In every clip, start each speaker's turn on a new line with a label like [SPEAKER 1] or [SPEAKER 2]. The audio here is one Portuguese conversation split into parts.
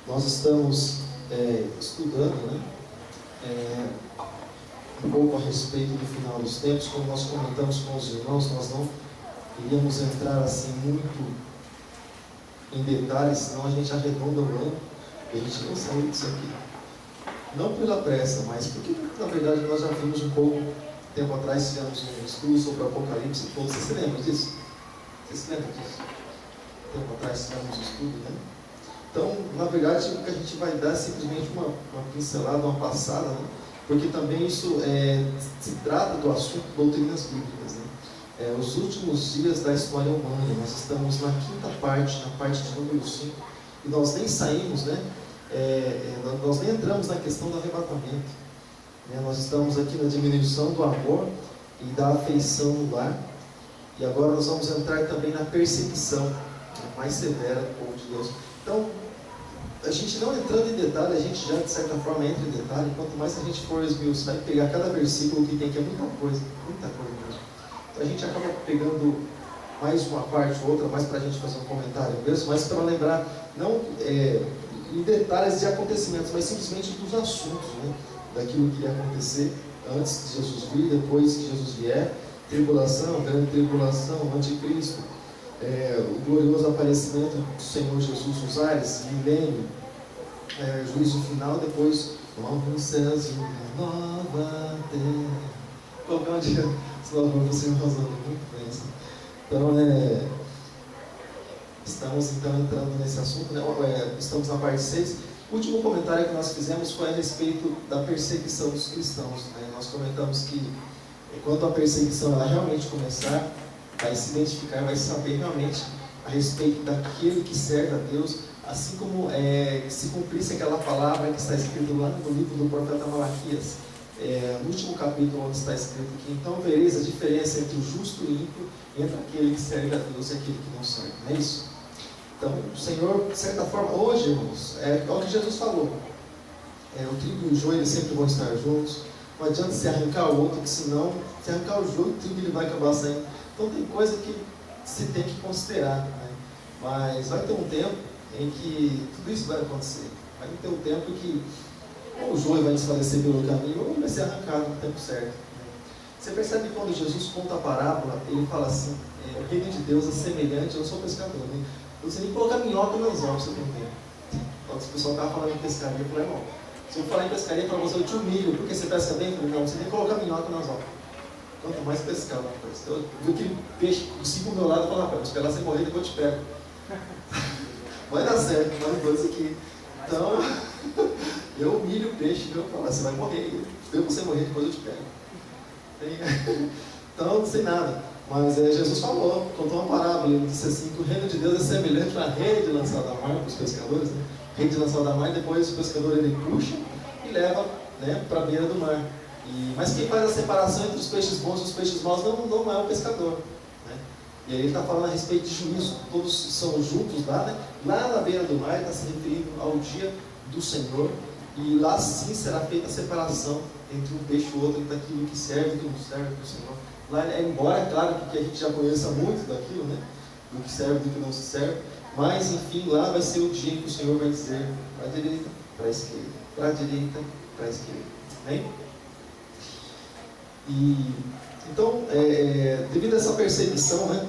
[SPEAKER 1] Nós estamos estudando, né, um pouco a respeito do final dos tempos. Como nós comentamos com os irmãos, nós não iríamos entrar assim muito em detalhes, senão a gente arredonda o ano e a gente não sai disso aqui. Não pela pressa, mas porque na verdade nós já vimos um pouco tempo atrás, fizemos um estudo sobre o Apocalipse todo. Você se lembra disso? Você se lembra disso? Tempo atrás fizemos um estudo, né? Então, na verdade, o que a gente vai dar é simplesmente uma pincelada, uma passada, né? Porque também isso se trata do assunto doutrinas bíblicas, né? Os últimos dias da história humana. Nós estamos na quinta parte, na parte de número 5, e nós nem saímos, né? Nós nem entramos na questão do arrebatamento, né? Nós estamos aqui na diminuição do amor e da afeição no lar, e agora nós vamos entrar também na perseguição, né, mais severa do povo de Deus. Então, a gente não entrando em detalhe, a gente já de certa forma entra em detalhe. Quanto mais a gente for esmiuçar e pegar cada versículo que tem, que é muita coisa mesmo. Então a gente acaba pegando mais uma parte ou outra, mais para a gente fazer um comentário mesmo, mas para lembrar, não em detalhes de acontecimentos, mas simplesmente dos assuntos, né? Daquilo que ia acontecer antes de Jesus vir, depois que Jesus vier, tribulação, grande tribulação, anticristo, o glorioso aparecimento do Senhor Jesus nos ares, milênio, juízo final, depois novos céus e uma nova terra. Qualquer um dia, se não for você usando muito bem assim. Então, estamos então entrando nesse assunto, né? Estamos na parte 6. O último comentário que nós fizemos foi a respeito da perseguição dos cristãos, né? Nós comentamos que quando a perseguição ela realmente começar, vai se identificar, vai saber realmente a respeito daquele que serve a Deus, assim como se cumprisse aquela palavra que está escrita lá no livro do profeta Malaquias, no último capítulo, onde está escrito que então vereis a diferença entre o justo e o ímpio, entre aquele que serve a Deus e aquele que não serve. Não é isso? Então, o Senhor, de certa forma, hoje, irmãos, é o que Jesus falou. O trigo e o joio eles sempre vão estar juntos. Não adianta se arrancar o outro, que senão, se arrancar o joio, o trigo ele vai acabar saindo. Então, tem coisa que se tem que considerar, né? Mas vai ter um tempo em que tudo isso vai acontecer. Vai ter um tempo em que ou o joio vai desfalecer pelo caminho, ou vai ser arrancado no tempo certo, né? Você percebe que quando Jesus conta a parábola, ele fala assim: o reino de Deus é semelhante, eu não sou pescador, né? Eu não sei nem colocar minhoca no anzol, você não tem. Então, se o pessoal estava falando em pescaria, eu falei: irmão, se eu falar em pescaria para você, eu te humilho, porque você pesca bem? Eu falei: não, você nem colocar minhoca no anzol. Quanto mais pescar, rapaz. Eu vi aquele peixe assim do meu lado e falei: rapaz, vou esperar você morrer, depois eu te pego. Vai dar certo, nós dois aqui. Então, eu humilho o peixe, eu falo: você vai morrer, eu você morrer, depois eu te pego. Então, não sei nada. Mas Jesus falou, contou uma parábola, ele disse assim que o reino de Deus é semelhante à rede lançada ao mar para os pescadores, né? Rede lançada ao mar, e depois o pescador ele puxa e leva, né, para a beira do mar. Mas quem faz a separação entre os peixes bons e os peixes maus não é o pescador, né? E aí ele está falando a respeito de juízo. Todos são juntos lá, né? Lá na beira do mar, ele está se referindo ao dia do Senhor, e lá sim será feita a separação entre um peixe e o outro, daquilo que serve e do que não serve para o Senhor. Lá, embora, é claro, que a gente já conheça muito daquilo, né? Do que serve e do que não se serve, mas enfim, lá vai ser o dia em que o Senhor vai dizer para a direita, para a esquerda, para a direita, para a esquerda. Amém? E então, devido a essa perseguição, né,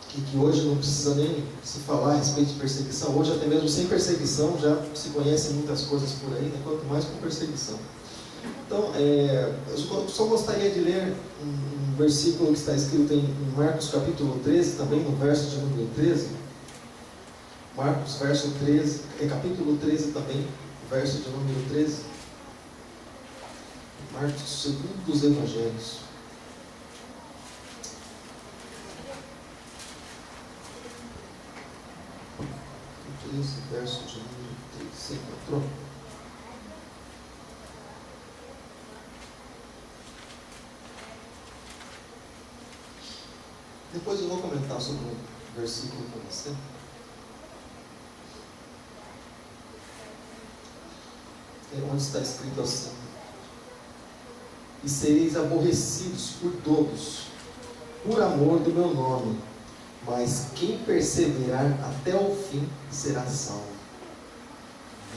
[SPEAKER 1] que hoje não precisa nem se falar a respeito de perseguição, hoje até mesmo sem perseguição já se conhecem muitas coisas por aí, né, quanto mais com perseguição. Então, eu só gostaria de ler um versículo que está escrito em Marcos capítulo 13, também no verso de número 13. Marcos, verso 13, capítulo 13 também, verso de número 13. Marcos, segundo dos Evangelhos. 13, verso de número 13. Você encontrou? Depois eu vou comentar sobre o versículo com você. Onde está escrito assim: e sereis aborrecidos por todos, por amor do meu nome, mas quem perseverar até o fim será salvo.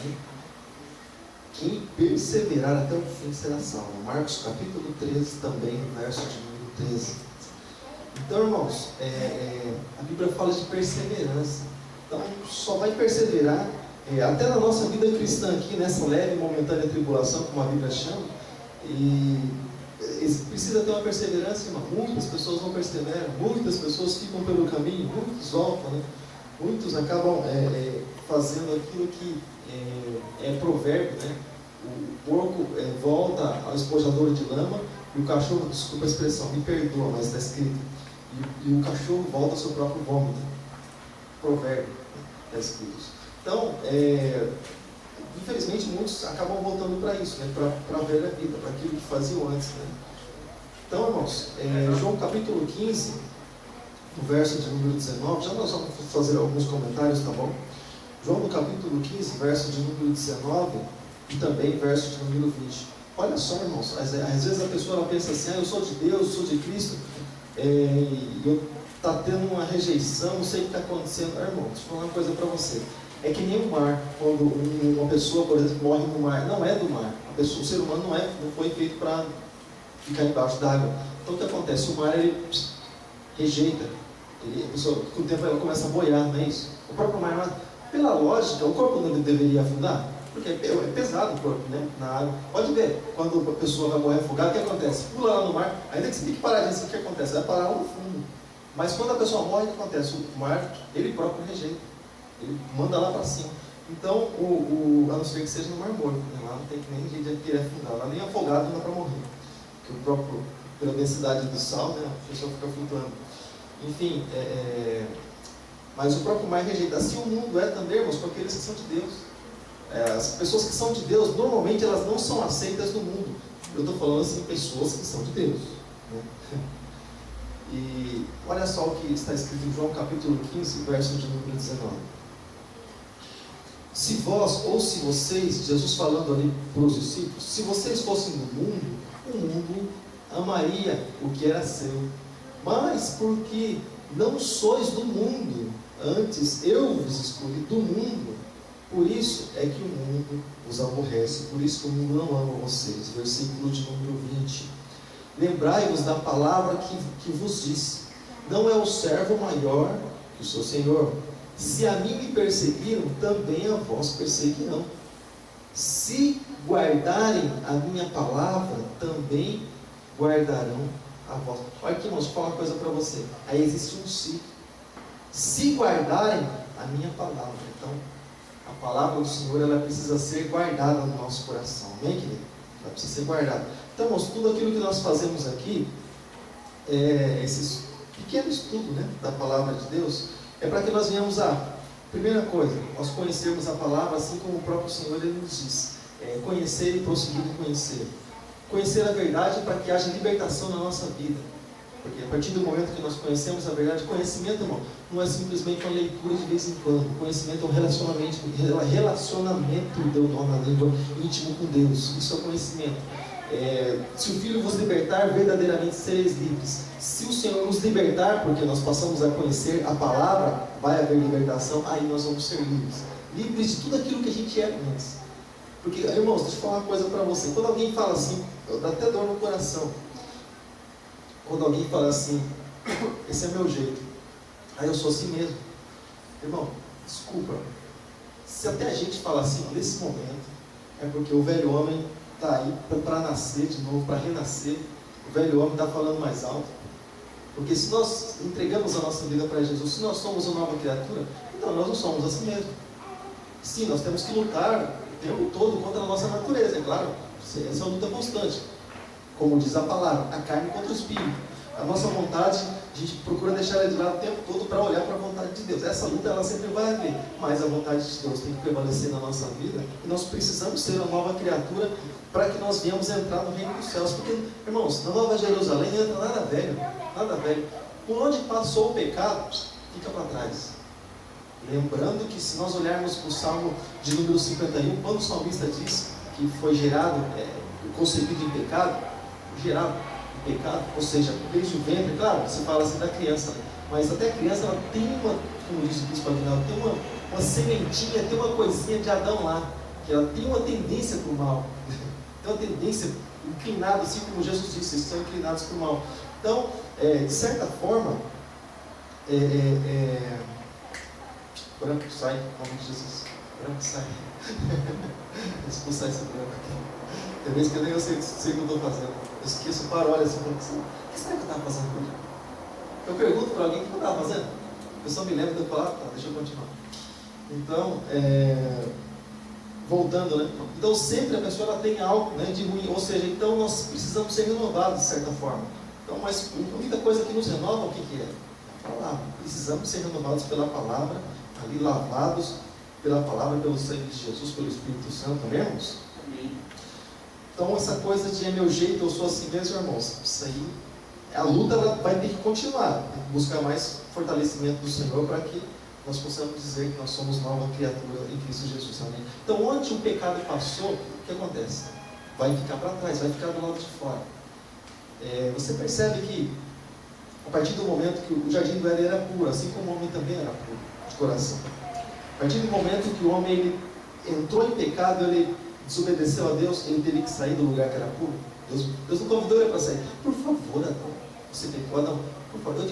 [SPEAKER 1] Amém? Quem perseverar até o fim será salvo. Marcos capítulo 13, também, verso de número 13. Então, irmãos, a Bíblia fala de perseverança. Então, só vai perseverar, até na nossa vida cristã aqui, nessa leve e momentânea tribulação, como a Bíblia chama, e precisa ter uma perseverança, irmão. Muitas pessoas não perseveram, muitas pessoas ficam pelo caminho, muitos voltam, né? Muitos acabam fazendo aquilo que é provérbio, né? O porco volta ao espojador de lama, e o cachorro, desculpa a expressão, me perdoa, mas está escrito, e o cachorro volta ao seu próprio vômito. Provérbio, está escrito. Então, infelizmente muitos acabam voltando para isso, né? Para a velha vida, para aquilo que faziam antes, né? Então, irmãos, João capítulo 15, no verso de número 19, já nós vamos fazer alguns comentários, tá bom? João no capítulo 15, verso de número 19 e também verso de número 20. Olha só, irmãos, às vezes a pessoa ela pensa assim, eu sou de Deus, eu sou de Cristo, e eu está tendo uma rejeição, não sei o que está acontecendo. Irmão, deixa eu falar uma coisa para você. É que nem o mar, quando uma pessoa, por exemplo, morre no mar, não é do mar. O ser humano não foi feito para ficar embaixo d'água. Então o que acontece? O mar ele rejeita. A pessoa, com o tempo ela começa a boiar, não é isso? O próprio mar, pela lógica, o corpo não deveria afundar, porque é pesado o corpo, né, na água. Pode ver, quando a pessoa vai morrer afogada, o que acontece? Pula lá no mar, ainda que você fique paradinho assim, o que acontece? Vai parar lá no fundo. Mas quando a pessoa morre, o que acontece? O mar, ele próprio rejeita. Ele manda lá para cima. Então, a não ser que seja no Mar Morto, né? Lá não tem que nem jeito de querer afundar. Lá nem afogado não dá para morrer. Porque o próprio, pela densidade do sal, né, a pessoa fica flutuando. Enfim, mas o próprio mar rejeita. Assim o mundo é também, irmãos, com aqueles que são de Deus. As pessoas que são de Deus, normalmente elas não são aceitas no mundo. Eu estou falando assim, pessoas que são de Deus, né? E olha só o que está escrito em João capítulo 15, verso de número 19. Se vós, ou se vocês, Jesus falando ali para os discípulos, se vocês fossem do mundo, o mundo amaria o que era seu. Mas porque não sois do mundo, antes eu vos escolhi do mundo, por isso é que o mundo os aborrece, por isso que o mundo não ama vocês. Versículo de número 20. Lembrai-vos da palavra que vos disse: não é o servo maior que o seu senhor. Se a mim me perseguiram, também a vós perseguirão. Se guardarem a minha palavra, também guardarão a vós. Olha aqui, irmãos, vou falar uma coisa para você. Aí existe um se. Se guardarem a minha palavra. Então, a palavra do Senhor, ela precisa ser guardada no nosso coração. Amém, querido? Ela precisa ser guardada. Então, irmãos, tudo aquilo que nós fazemos aqui, esse pequeno estudo, né, da palavra de Deus, é para que nós venhamos primeira coisa, nós conhecermos a palavra assim como o próprio Senhor ele nos diz. Conhecer e prosseguir em conhecer. Conhecer a verdade para que haja libertação na nossa vida. Porque a partir do momento que nós conhecemos a verdade, conhecimento, irmão, não é simplesmente uma leitura de vez em quando. Conhecimento é um relacionamento, deu nome na língua, íntimo com Deus. Isso é conhecimento. Se o Filho vos libertar, verdadeiramente sereis livres. Se o Senhor nos libertar, porque nós passamos a conhecer a palavra, vai haver libertação, aí nós vamos ser livres. Livres de tudo aquilo que a gente era antes. Porque, irmãos, deixa eu falar uma coisa para você. Quando alguém fala assim, dá até dor no coração. Quando alguém fala assim, esse é meu jeito, aí eu sou assim mesmo. Irmão, desculpa. Se até a gente fala assim, nesse momento, é porque o velho homem está aí para nascer de novo, para renascer. O velho homem está falando mais alto. Porque se nós entregamos a nossa vida para Jesus, se nós somos uma nova criatura, então nós não somos assim mesmo. Sim, nós temos que lutar o tempo todo contra a nossa natureza, é claro. Essa é uma luta constante. Como diz a palavra, a carne contra o espírito. A nossa vontade, a gente procura deixar ela de lado o tempo todo para olhar para a vontade de Deus. Essa luta ela sempre vai haver, mas a vontade de Deus tem que prevalecer na nossa vida. E nós precisamos ser uma nova criatura para que nós venhamos entrar no reino dos céus. Porque, irmãos, na Nova Jerusalém não entra nada velho, nada velho. Por onde passou o pecado, fica para trás. Lembrando que se nós olharmos para o Salmo de número 51, quando o salmista diz que foi gerado, concebido em pecado, gerado em pecado, ou seja, desde o ventre, claro, você fala assim da criança, né? Mas até a criança ela tem uma, como diz o bispo Aguinaldo, tem uma sementinha, tem uma coisinha de Adão lá. que ela tem uma tendência para o mal, tem uma tendência inclinada, assim como Jesus disse, eles são inclinados para o mal. Então, de certa forma, branco sai, em nome de Jesus, branco sai, expulsar esse branco aqui. Tem vezes que eu nem sei o que eu estou fazendo, eu esqueço, paro, olho assim, o que será que eu estava fazendo hoje? Eu pergunto para alguém o que eu estava fazendo, a pessoa me lembra, eu falo, tá, deixa eu continuar. Então, voltando, né? Então sempre a pessoa ela tem algo, né, de ruim, ou seja, então nós precisamos ser renovados de certa forma. Então, mas a única coisa que nos renova, o que é? A palavra. Precisamos ser renovados pela palavra, ali lavados pela palavra, pelo sangue de Jesus, pelo Espírito Santo, amém, irmãos? Amém. Então essa coisa de é meu jeito, eu sou assim mesmo, irmãos, isso aí, a luta ela vai ter que continuar, tem que buscar mais fortalecimento do Senhor para que nós possamos dizer que nós somos nova criatura em Cristo Jesus, amém? Então onde o pecado passou, o que acontece? Vai ficar para trás, vai ficar do lado de fora. Você percebe que a partir do momento que o jardim do Éden era puro, assim como o homem também era puro de coração, a partir do momento que o homem ele entrou em pecado, ele desobedeceu a Deus, ele teve que sair do lugar que era puro. Deus não convidou ele para sair. Por favor, Adão, você pecou, Adão, por favor,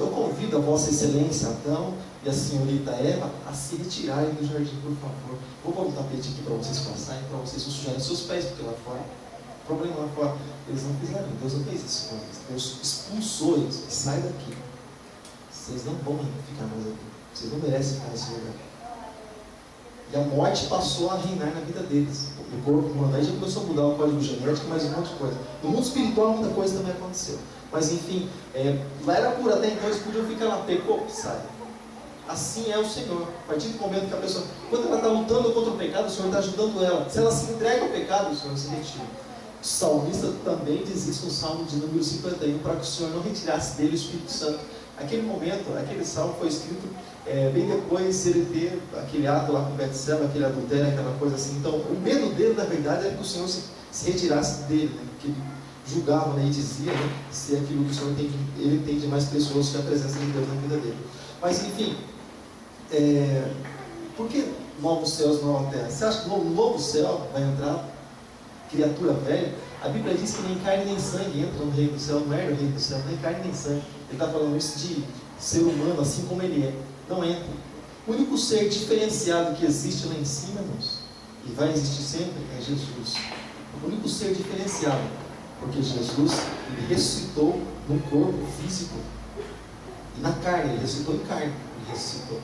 [SPEAKER 1] eu convido a vossa excelência, Adão, e a senhorita Eva, a se retirarem do jardim, por favor. Vou pôr um tapete aqui para vocês passarem, para vocês sujarem seus pés, porque lá fora, o problema lá fora, eles não fizeram, Deus não fez isso com eles. Deus expulsou eles, sai daqui. Vocês não vão ficar mais aqui, vocês não merecem ficar nesse lugar. E a morte passou a reinar na vida deles. O corpo humano, aí já começou a mudar o código genético, mas um monte de coisa. No mundo espiritual muita coisa também aconteceu. Mas enfim, lá era puro, até então eles podiam ficar lá, pecou, sai. Assim é o Senhor. A partir do momento que a pessoa, quando ela está lutando contra o pecado, o Senhor está ajudando ela. Se ela se entrega ao pecado, o Senhor se retira. O salmista também diz isso no Salmo de número 51, para que o Senhor não retirasse dele o Espírito Santo. Aquele momento, aquele salmo foi escrito bem depois de ele ter aquele ato lá com Betseba, aquele adultério, aquela coisa assim. Então, o medo dele, na verdade, era que o Senhor se retirasse dele, né? Porque ele julgava, né? E dizia, né? Se é aquilo que o Senhor tem, ele tem de mais precioso que a presença de Deus na vida dele. Mas, enfim, por que novos céus, nova terra? Você acha que no novo céu vai entrar criatura velha? A Bíblia diz que nem carne nem sangue entra no reino do céu, não é no reino do céu, nem carne nem sangue. Ele está falando isso de ser humano, assim como ele é. Não entra. O único ser diferenciado que existe lá em cima, irmãos, e vai existir sempre, é Jesus. O único ser diferenciado, porque Jesus, ele ressuscitou num corpo físico, e na carne, ele ressuscitou em carne, ele ressuscitou.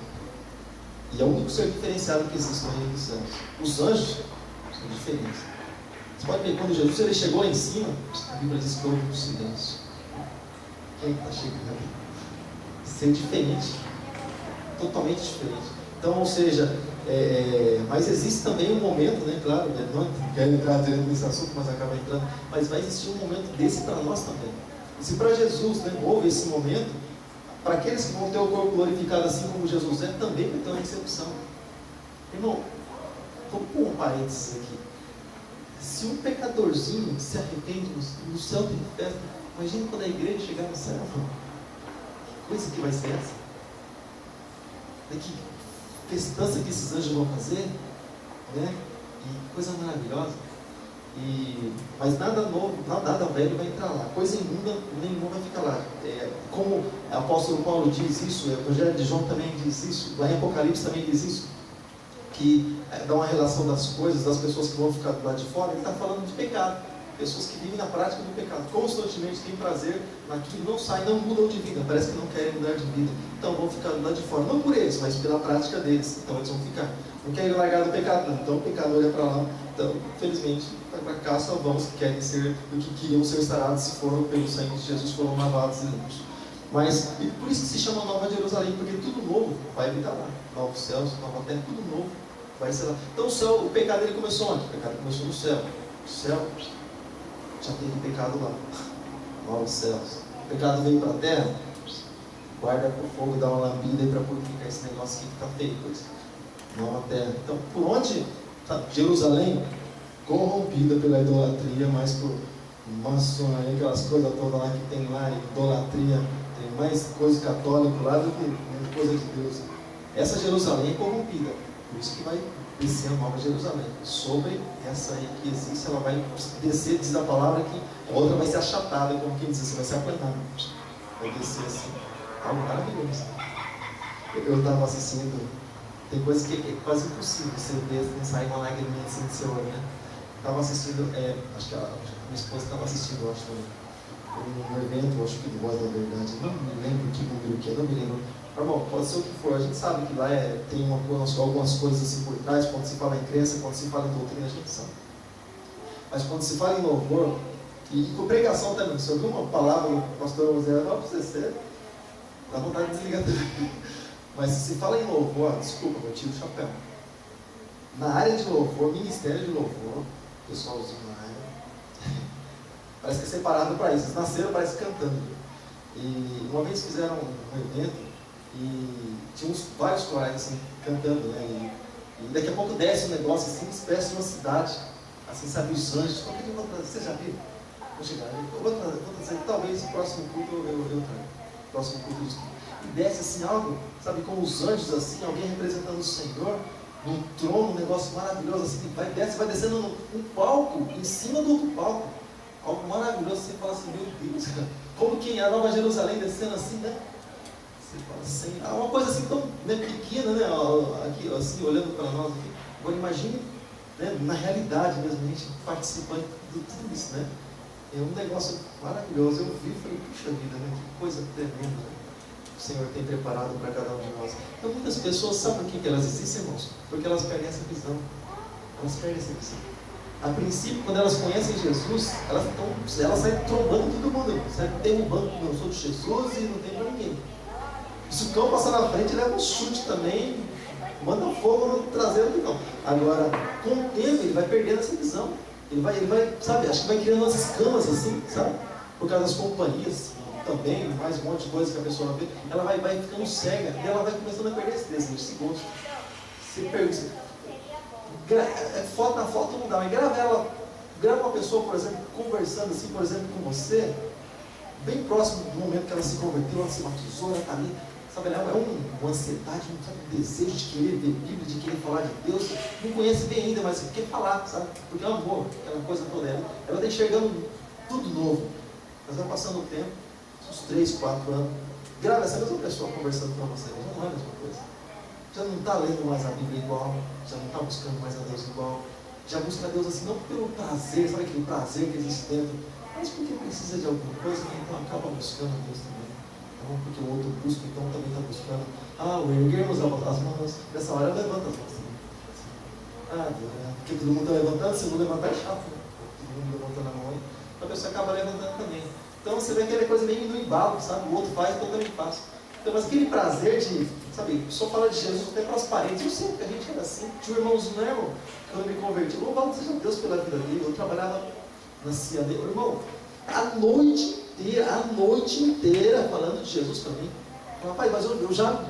[SPEAKER 1] E é o único ser diferenciado que existe no reino dos céus. Os anjos são diferentes. Você pode ver, quando Jesus ele chegou lá em cima, a Bíblia diz que houve um silêncio. Quem está chegando? Ser diferente, totalmente diferente. Então, ou seja, mas existe também um momento, né, claro, né, não quero entrar direto nesse assunto, mas acaba entrando, mas vai existir um momento desse para nós também. E se para Jesus, né, houve esse momento, para aqueles que vão ter o corpo glorificado assim como Jesus é, também vai ter uma recepção. Irmão, vamos pôr um parênteses aqui. Se um pecadorzinho se arrepende, no céu tem festa. Imagina quando a igreja chegar no céu. Que coisa que vai ser essa? Que festança que esses anjos vão fazer, né? E coisa maravilhosa. Mas nada novo, nada velho vai entrar lá. Coisa imunda nenhuma vai ficar lá. Como o apóstolo Paulo diz isso, o Evangelho de João também diz isso, lá em Apocalipse também diz isso, que dá uma relação das coisas, das pessoas que vão ficar do lado de fora. Ele está falando de pecado. Pessoas que vivem na prática do pecado, constantemente têm prazer naquilo, não saem, não mudam de vida, parece que não querem mudar de vida, então vão ficar do lado de fora, não por eles, mas pela prática deles. Então eles vão ficar, não querem largar do pecado, não. Então o pecado olha para lá. Então, infelizmente, vai para cá só vão os que querem ser, o que queriam ser sarados, se foram pelo sangue de Jesus, foram lavados e limpos. Mas, e por isso que se chama Nova Jerusalém, porque tudo novo vai habitar lá. Novos céus, nova terra, tudo novo vai ser lá. Então o céu, o pecado ele começou onde? O pecado começou no céu. O céu já teve pecado lá. Novos céus. O pecado veio para a terra, guarda para o fogo, dá uma lambida aí para purificar esse negócio aqui que está feio. Pois. Nova terra. Então, por onde está Jerusalém? Corrompida pela idolatria, mais por maçonaria, aquelas coisas todas lá que tem lá, idolatria, tem mais coisa católica lá do que coisa de Deus. Essa Jerusalém é corrompida, por isso que vai descer a Nova Jerusalém. Sobre essa aí que existe, ela vai descer, diz a palavra que a outra vai ser achatada, como quem diz assim, vai ser aplanada. Vai descer assim. Algo maravilhoso. Eu estava assistindo, tem coisas que é quase impossível você ver, não sair uma lágrima assim do seu olho, né? Estava assistindo, acho que a minha esposa estava assistindo, acho, um evento, acho que do Voz da Verdade, não me lembro que número que é, não me lembro. Irmão, pode ser o que for, a gente sabe que lá tem algumas coisas assim por trás, quando se fala em crença, quando se fala em doutrina, a gente sabe. Mas quando se fala em louvor, e com pregação também, se eu ouvir uma palavra do pastor José, não precisa ser, dá vontade de desligar também. Mas se fala em louvor, desculpa, eu tiro o chapéu. Na área de louvor, ministério de louvor, pessoalzinho na área, parece que é separado para isso. Eles nasceram, parece, cantando. E uma vez fizeram um evento e tinha vários corais assim, cantando, né? E daqui a pouco desce um negócio assim, espécie de uma cidade, assim, sabe, os anjos. Como é que eu vou trazer? Você já viu? Vou chegar, eu vou trazer, talvez o próximo culto eu trago. Próximo culto de estudo. E desce assim algo, sabe, como os anjos assim, alguém representando o Senhor, num trono, um negócio maravilhoso assim, que vai descendo num palco, em cima do outro palco. Algo maravilhoso, você fala assim, meu Deus, cara, como que a Nova Jerusalém descendo assim, né? Você fala assim, uma coisa assim tão, né, pequena, né? Aqui, assim, olhando para nós aqui. Agora imagine, né, na realidade mesmo, a gente participando de tudo isso, né? É um negócio maravilhoso. Eu vi e falei, puxa vida, né? Que coisa tremenda, né? O Senhor tem preparado para cada um de nós. Então muitas pessoas sabem por que elas existem, irmãos? Porque elas perdem essa visão. Elas perdem essa visão. A princípio, quando elas conhecem Jesus, elas saem trombando todo mundo, saem derrubando, não sou de Jesus e não tem para ninguém. E se o cão passar na frente, leva um chute também, manda fogo no traseiro do cão. Agora, com o tempo, ele vai perdendo essa visão. Ele vai, sabe, acho que vai criando umas escamas assim, sabe? Por causa das companhias, também, mais um monte de coisa que a pessoa vê. Ela vai ficando cega e ela vai começando a perder esse desejo, esse gosto. Você pergunta. Foto na foto não dá, mas grava uma pessoa, por exemplo, conversando assim, por exemplo, com você, bem próximo do momento que ela se converteu, ela se batizou, ela está ali, sabe, ela é uma ansiedade, um desejo de querer ver Bíblia, de querer falar de Deus, não conhece bem ainda, mas quer falar, sabe, porque é amor, aquela coisa toda, ela está enxergando tudo novo, mas vai passando o tempo, uns 3, 4 anos, grava essa mesma pessoa conversando com você, já não é a mesma coisa. Já não está lendo mais a Bíblia igual, já não está buscando mais a Deus igual, já busca a Deus assim, não pelo prazer, sabe aquele prazer que existe dentro, mas porque precisa de alguma coisa, então acaba buscando a Deus também. Então, porque o outro busca, então também está buscando. O erguermos as mãos, nessa hora levanta as mãos também. Deus, né? Porque todo mundo está levantando, se não levantar é chato, né? Todo mundo levantando a mão aí, a pessoa acaba levantando também. Então você vê aquela coisa meio no embalo, sabe? O outro faz, então eu também faço. Então, mas aquele prazer de, sabe, só falar de Jesus até para as paredes, eu sei que a gente era assim. Tinha um irmãozinho, né, irmão? Quando eu me converti, louvado seja Deus pela vida dele, eu trabalhava na CIA dele, irmão, a noite inteira falando de Jesus para mim. Rapaz, mas eu já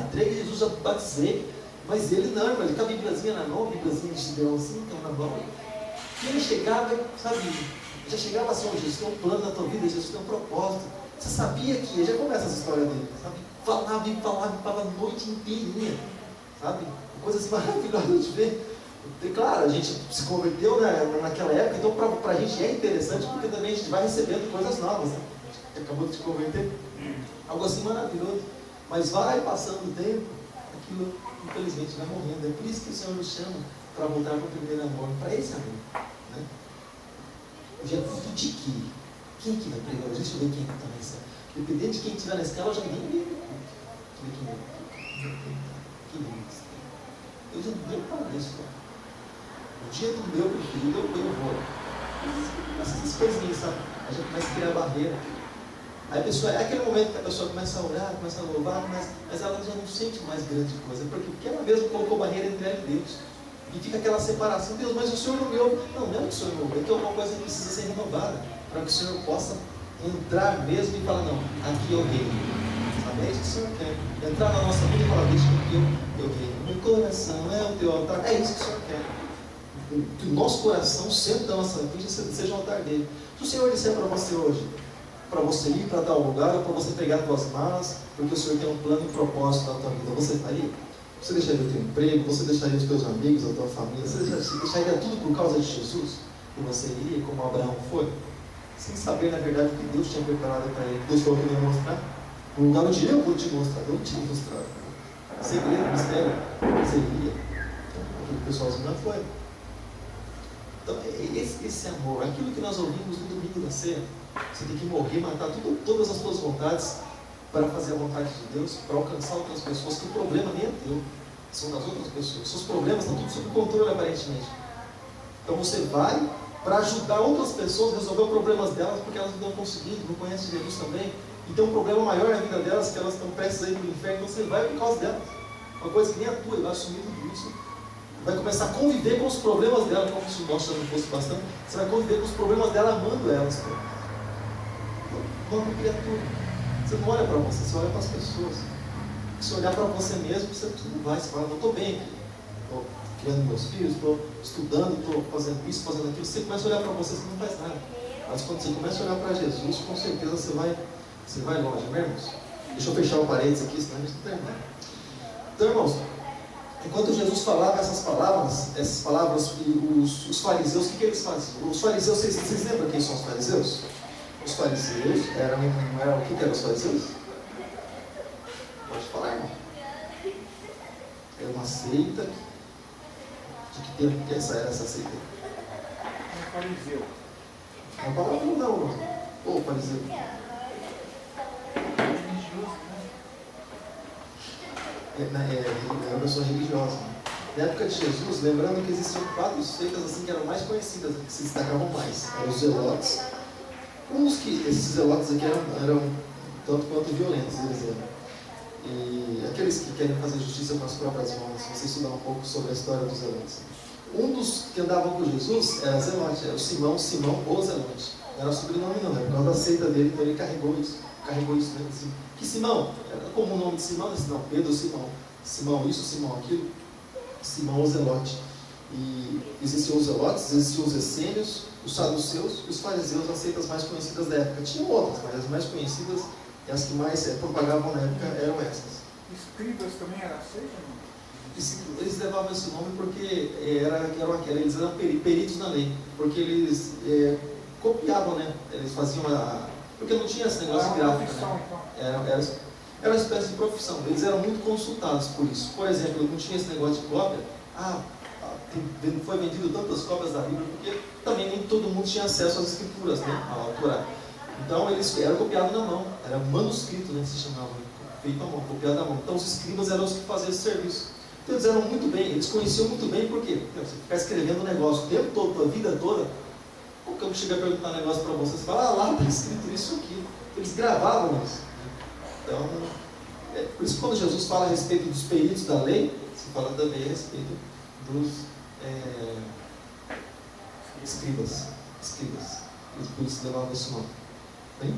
[SPEAKER 1] entreguei Jesus, já batizei, mas ele não, irmão, ele com a Bíbliazinha na mão, a Bíbliazinha de Gideão assim, então na mão. E ele chegava, sabe, já chegava assim, Jesus tem um plano na tua vida, Jesus tem um propósito. Você sabia que, já começa essa história dele, sabe? Falava a noite inteirinha, sabe? Coisa assim maravilhosa de ver. E, claro, a gente se converteu naquela época, então para a gente é interessante, porque também a gente vai recebendo coisas novas, né? A gente acabou de se converter, algo assim maravilhoso. Mas vai passando o tempo, aquilo infelizmente vai morrendo. É por isso que o Senhor nos chama para voltar para o primeiro amor, para esse amor, né? O Jesus de quê? Quem que vai pregar hoje? Deixa eu ver quem está na escala. Dependendo de quem estiver na escala, eu já nem vi. Deixa eu ver quem é. Quem é? Eu já nem pareço. O dia do meu preferido, eu vou. Essas coisinhas, sabe? A gente começa a criar barreira. Aí a pessoa, é aquele momento que a pessoa começa a orar, começa a louvar, mas ela já não sente mais grande coisa. Porque ela mesma colocou barreira entre ela e Deus. E fica aquela separação. Deus, mas o Senhor não me ouve. Não é que o Senhor não ouve, é que alguma coisa precisa ser renovada. Para que o Senhor possa entrar mesmo e falar, não, aqui eu reino. Sabe? É isso que o Senhor quer. Entrar na nossa vida e falar, deixa que eu reino. Meu coração é o teu altar. É isso que o Senhor quer. Que o nosso coração, o centro da nossa vida, seja o altar dele. Se o Senhor disser para você hoje, para você ir para tal lugar, ou para você pegar as tuas malas, porque o Senhor tem um plano e propósito na tua vida, você estaria? Você deixaria o teu emprego? Você deixaria os teus amigos, a tua família? Você deixaria tudo por causa de Jesus? E você iria como Abraão foi? Sem saber, na verdade, o que Deus tinha preparado para ele. Deus falou que ele ia mostrar. No lugar onde eu vou te mostrar, eu te mostrar. Segredo, mistério, você iria. Então, o pessoalzinho não foi. Então, esse amor, aquilo que nós ouvimos no domingo da ceia, você tem que morrer, matar todas as suas vontades para fazer a vontade de Deus, para alcançar outras pessoas, que o problema nem é teu, são das outras pessoas. Seus problemas estão tudo sob controle, aparentemente. Então você vai para ajudar outras pessoas a resolver os problemas delas, porque elas não estão conseguindo, não conhecem Jesus também, e tem um problema maior na vida delas, que elas estão prestes a ir para o inferno, então você vai por causa delas. Uma coisa que nem a tua, e vai assumir tudo isso. Vai começar a conviver com os problemas dela, como se o nosso já não fosse bastante. Você vai conviver com os problemas dela, amando elas. Como criatura. Você não olha para você, você olha para as pessoas. Se olhar para você mesmo, você não vai. Você fala, não estou bem aqui. Estou criando meus filhos, estou estudando, estou fazendo isso, fazendo aquilo. Você começa a olhar para você, você não faz nada. Mas quando você começa a olhar para Jesus, com certeza você vai longe, né, irmãos? Deixa eu fechar o parênteses aqui, senão a gente não termina. Então, irmãos, enquanto Jesus falava essas palavras, os fariseus, o que eles faziam? Os fariseus, vocês lembram quem são os fariseus? Os fariseus eram o que eram os fariseus? Pode falar, irmão. Era uma seita. De que tempo que era essa seita?
[SPEAKER 2] Um fariseu.
[SPEAKER 1] Não palavra não, irmão. Ô, fariseu. É uma pessoa religiosa. Na época de Jesus, lembrando que existiam 4 seitas assim que eram mais conhecidas, que se destacavam mais. Eram os zelotes. Esses zelotes aqui eram tanto quanto violentos, eles eram. E aqueles que querem fazer justiça com as próprias mãos, você estudar um pouco sobre a história dos zelotes. Um dos que andavam com Jesus era zelote, era o Simão o Zelote. Não era o sobrenome não, era por causa da seita dele, então ele carregou isso né? Assim, que Simão? Era como o nome de Simão, não, Pedro Simão. Simão isso, Simão aquilo. Simão o Zelote. E existiam os zelotes, existiam os essênios, os saduceus e os fariseus, as seitas mais conhecidas da época. Tinham outras, mas as mais conhecidas e as que mais propagavam na época eram essas.
[SPEAKER 2] Escribas também era seita?
[SPEAKER 1] Eles levavam esse nome porque eles eram peritos na lei, porque eles copiavam, né? Eles faziam porque não tinha esse negócio gráfico, né? Era uma espécie de profissão. Eles eram muito consultados por isso. Por exemplo, não tinha esse negócio de cópia. Foi vendido tantas cópias da Bíblia, porque também nem todo mundo tinha acesso às escrituras, né? À Torá. Então eles eram copiados na mão, era manuscrito, né? Se chamava, feito à mão, copiado na mão. Então os escribas eram os que faziam esse serviço. Então eles eram muito bem, eles conheciam muito bem, por quê? Porque você ficar escrevendo um negócio o tempo todo, a vida toda, como que eu chego a perguntar um negócio para você? Você fala, lá está escrito isso aqui. Eles gravavam isso. Então, por isso que quando Jesus fala a respeito dos peritos da lei, se fala também a respeito dos escribas. Por isso levavam esse nome. Bem?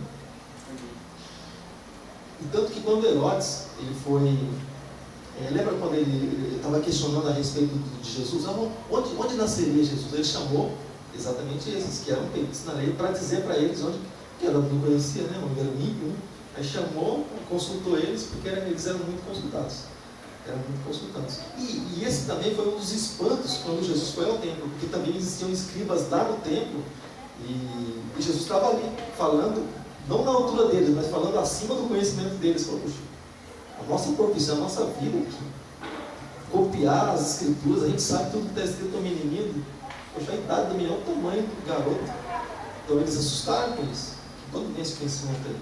[SPEAKER 1] E tanto que quando Herodes, ele foi... lembra quando ele estava questionando a respeito de Jesus? Onde nasceria Jesus? Ele chamou exatamente esses que eram peritos na lei para dizer para eles onde, que ela não conhecia, né? Onde era ímpio, né? Aí chamou, consultou eles, porque eles eram muito consultados. E esse também foi um dos espantos quando Jesus foi ao templo, porque também existiam escribas lá no templo, e Jesus estava ali, falando, não na altura deles, mas falando acima do conhecimento deles. Falou, puxa, a nossa profissão, a nossa vida aqui, copiar as escrituras, a gente sabe tudo que está escrito no menininho, poxa, a idade do menino é o tamanho do garoto. Então eles assustaram com isso. Todo tem esse conhecimento aí.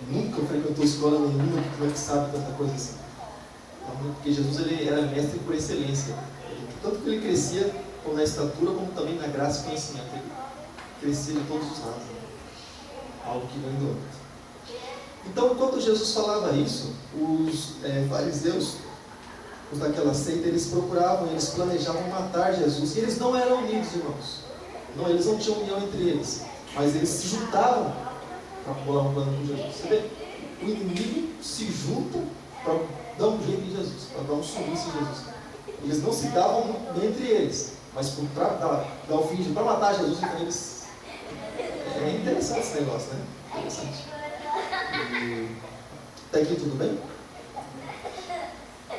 [SPEAKER 1] Nunca frequentou escola nenhuma, como é que sabe tanta coisa assim? Porque Jesus ele era mestre por excelência. Tanto que ele crescia como na estatura, como também na graça e conhecimento. Ele crescia de todos os lados. Algo que vem do outro. Então, enquanto Jesus falava isso, os fariseus, os daquela seita, eles procuravam, eles planejavam matar Jesus. E eles não eram unidos, irmãos. Não, eles não tinham união entre eles. Mas eles se juntavam para bolar um plano com Jesus. Você vê? O inimigo se junta para dar um jeito em Jesus, para dar um sumiço em Jesus. Eles não se davam muito bem entre eles, mas para dar o fim, para matar Jesus, então eles... É interessante esse negócio, né? Interessante. Até aqui tudo bem?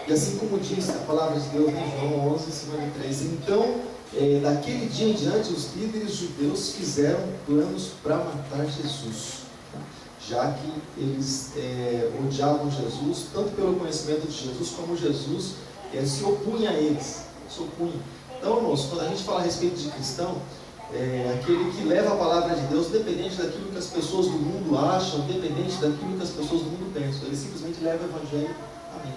[SPEAKER 1] E assim como diz a palavra de Deus em João 11:53, então, daquele dia em diante, os líderes judeus fizeram planos para matar Jesus, já que eles odiavam Jesus, tanto pelo conhecimento de Jesus, como Jesus se opunha a eles, se opunha. Então, irmãos, quando a gente fala a respeito de cristão, aquele que leva a palavra de Deus, independente daquilo que as pessoas do mundo acham, independente daquilo que as pessoas do mundo pensam, ele simplesmente leva o evangelho. Amém.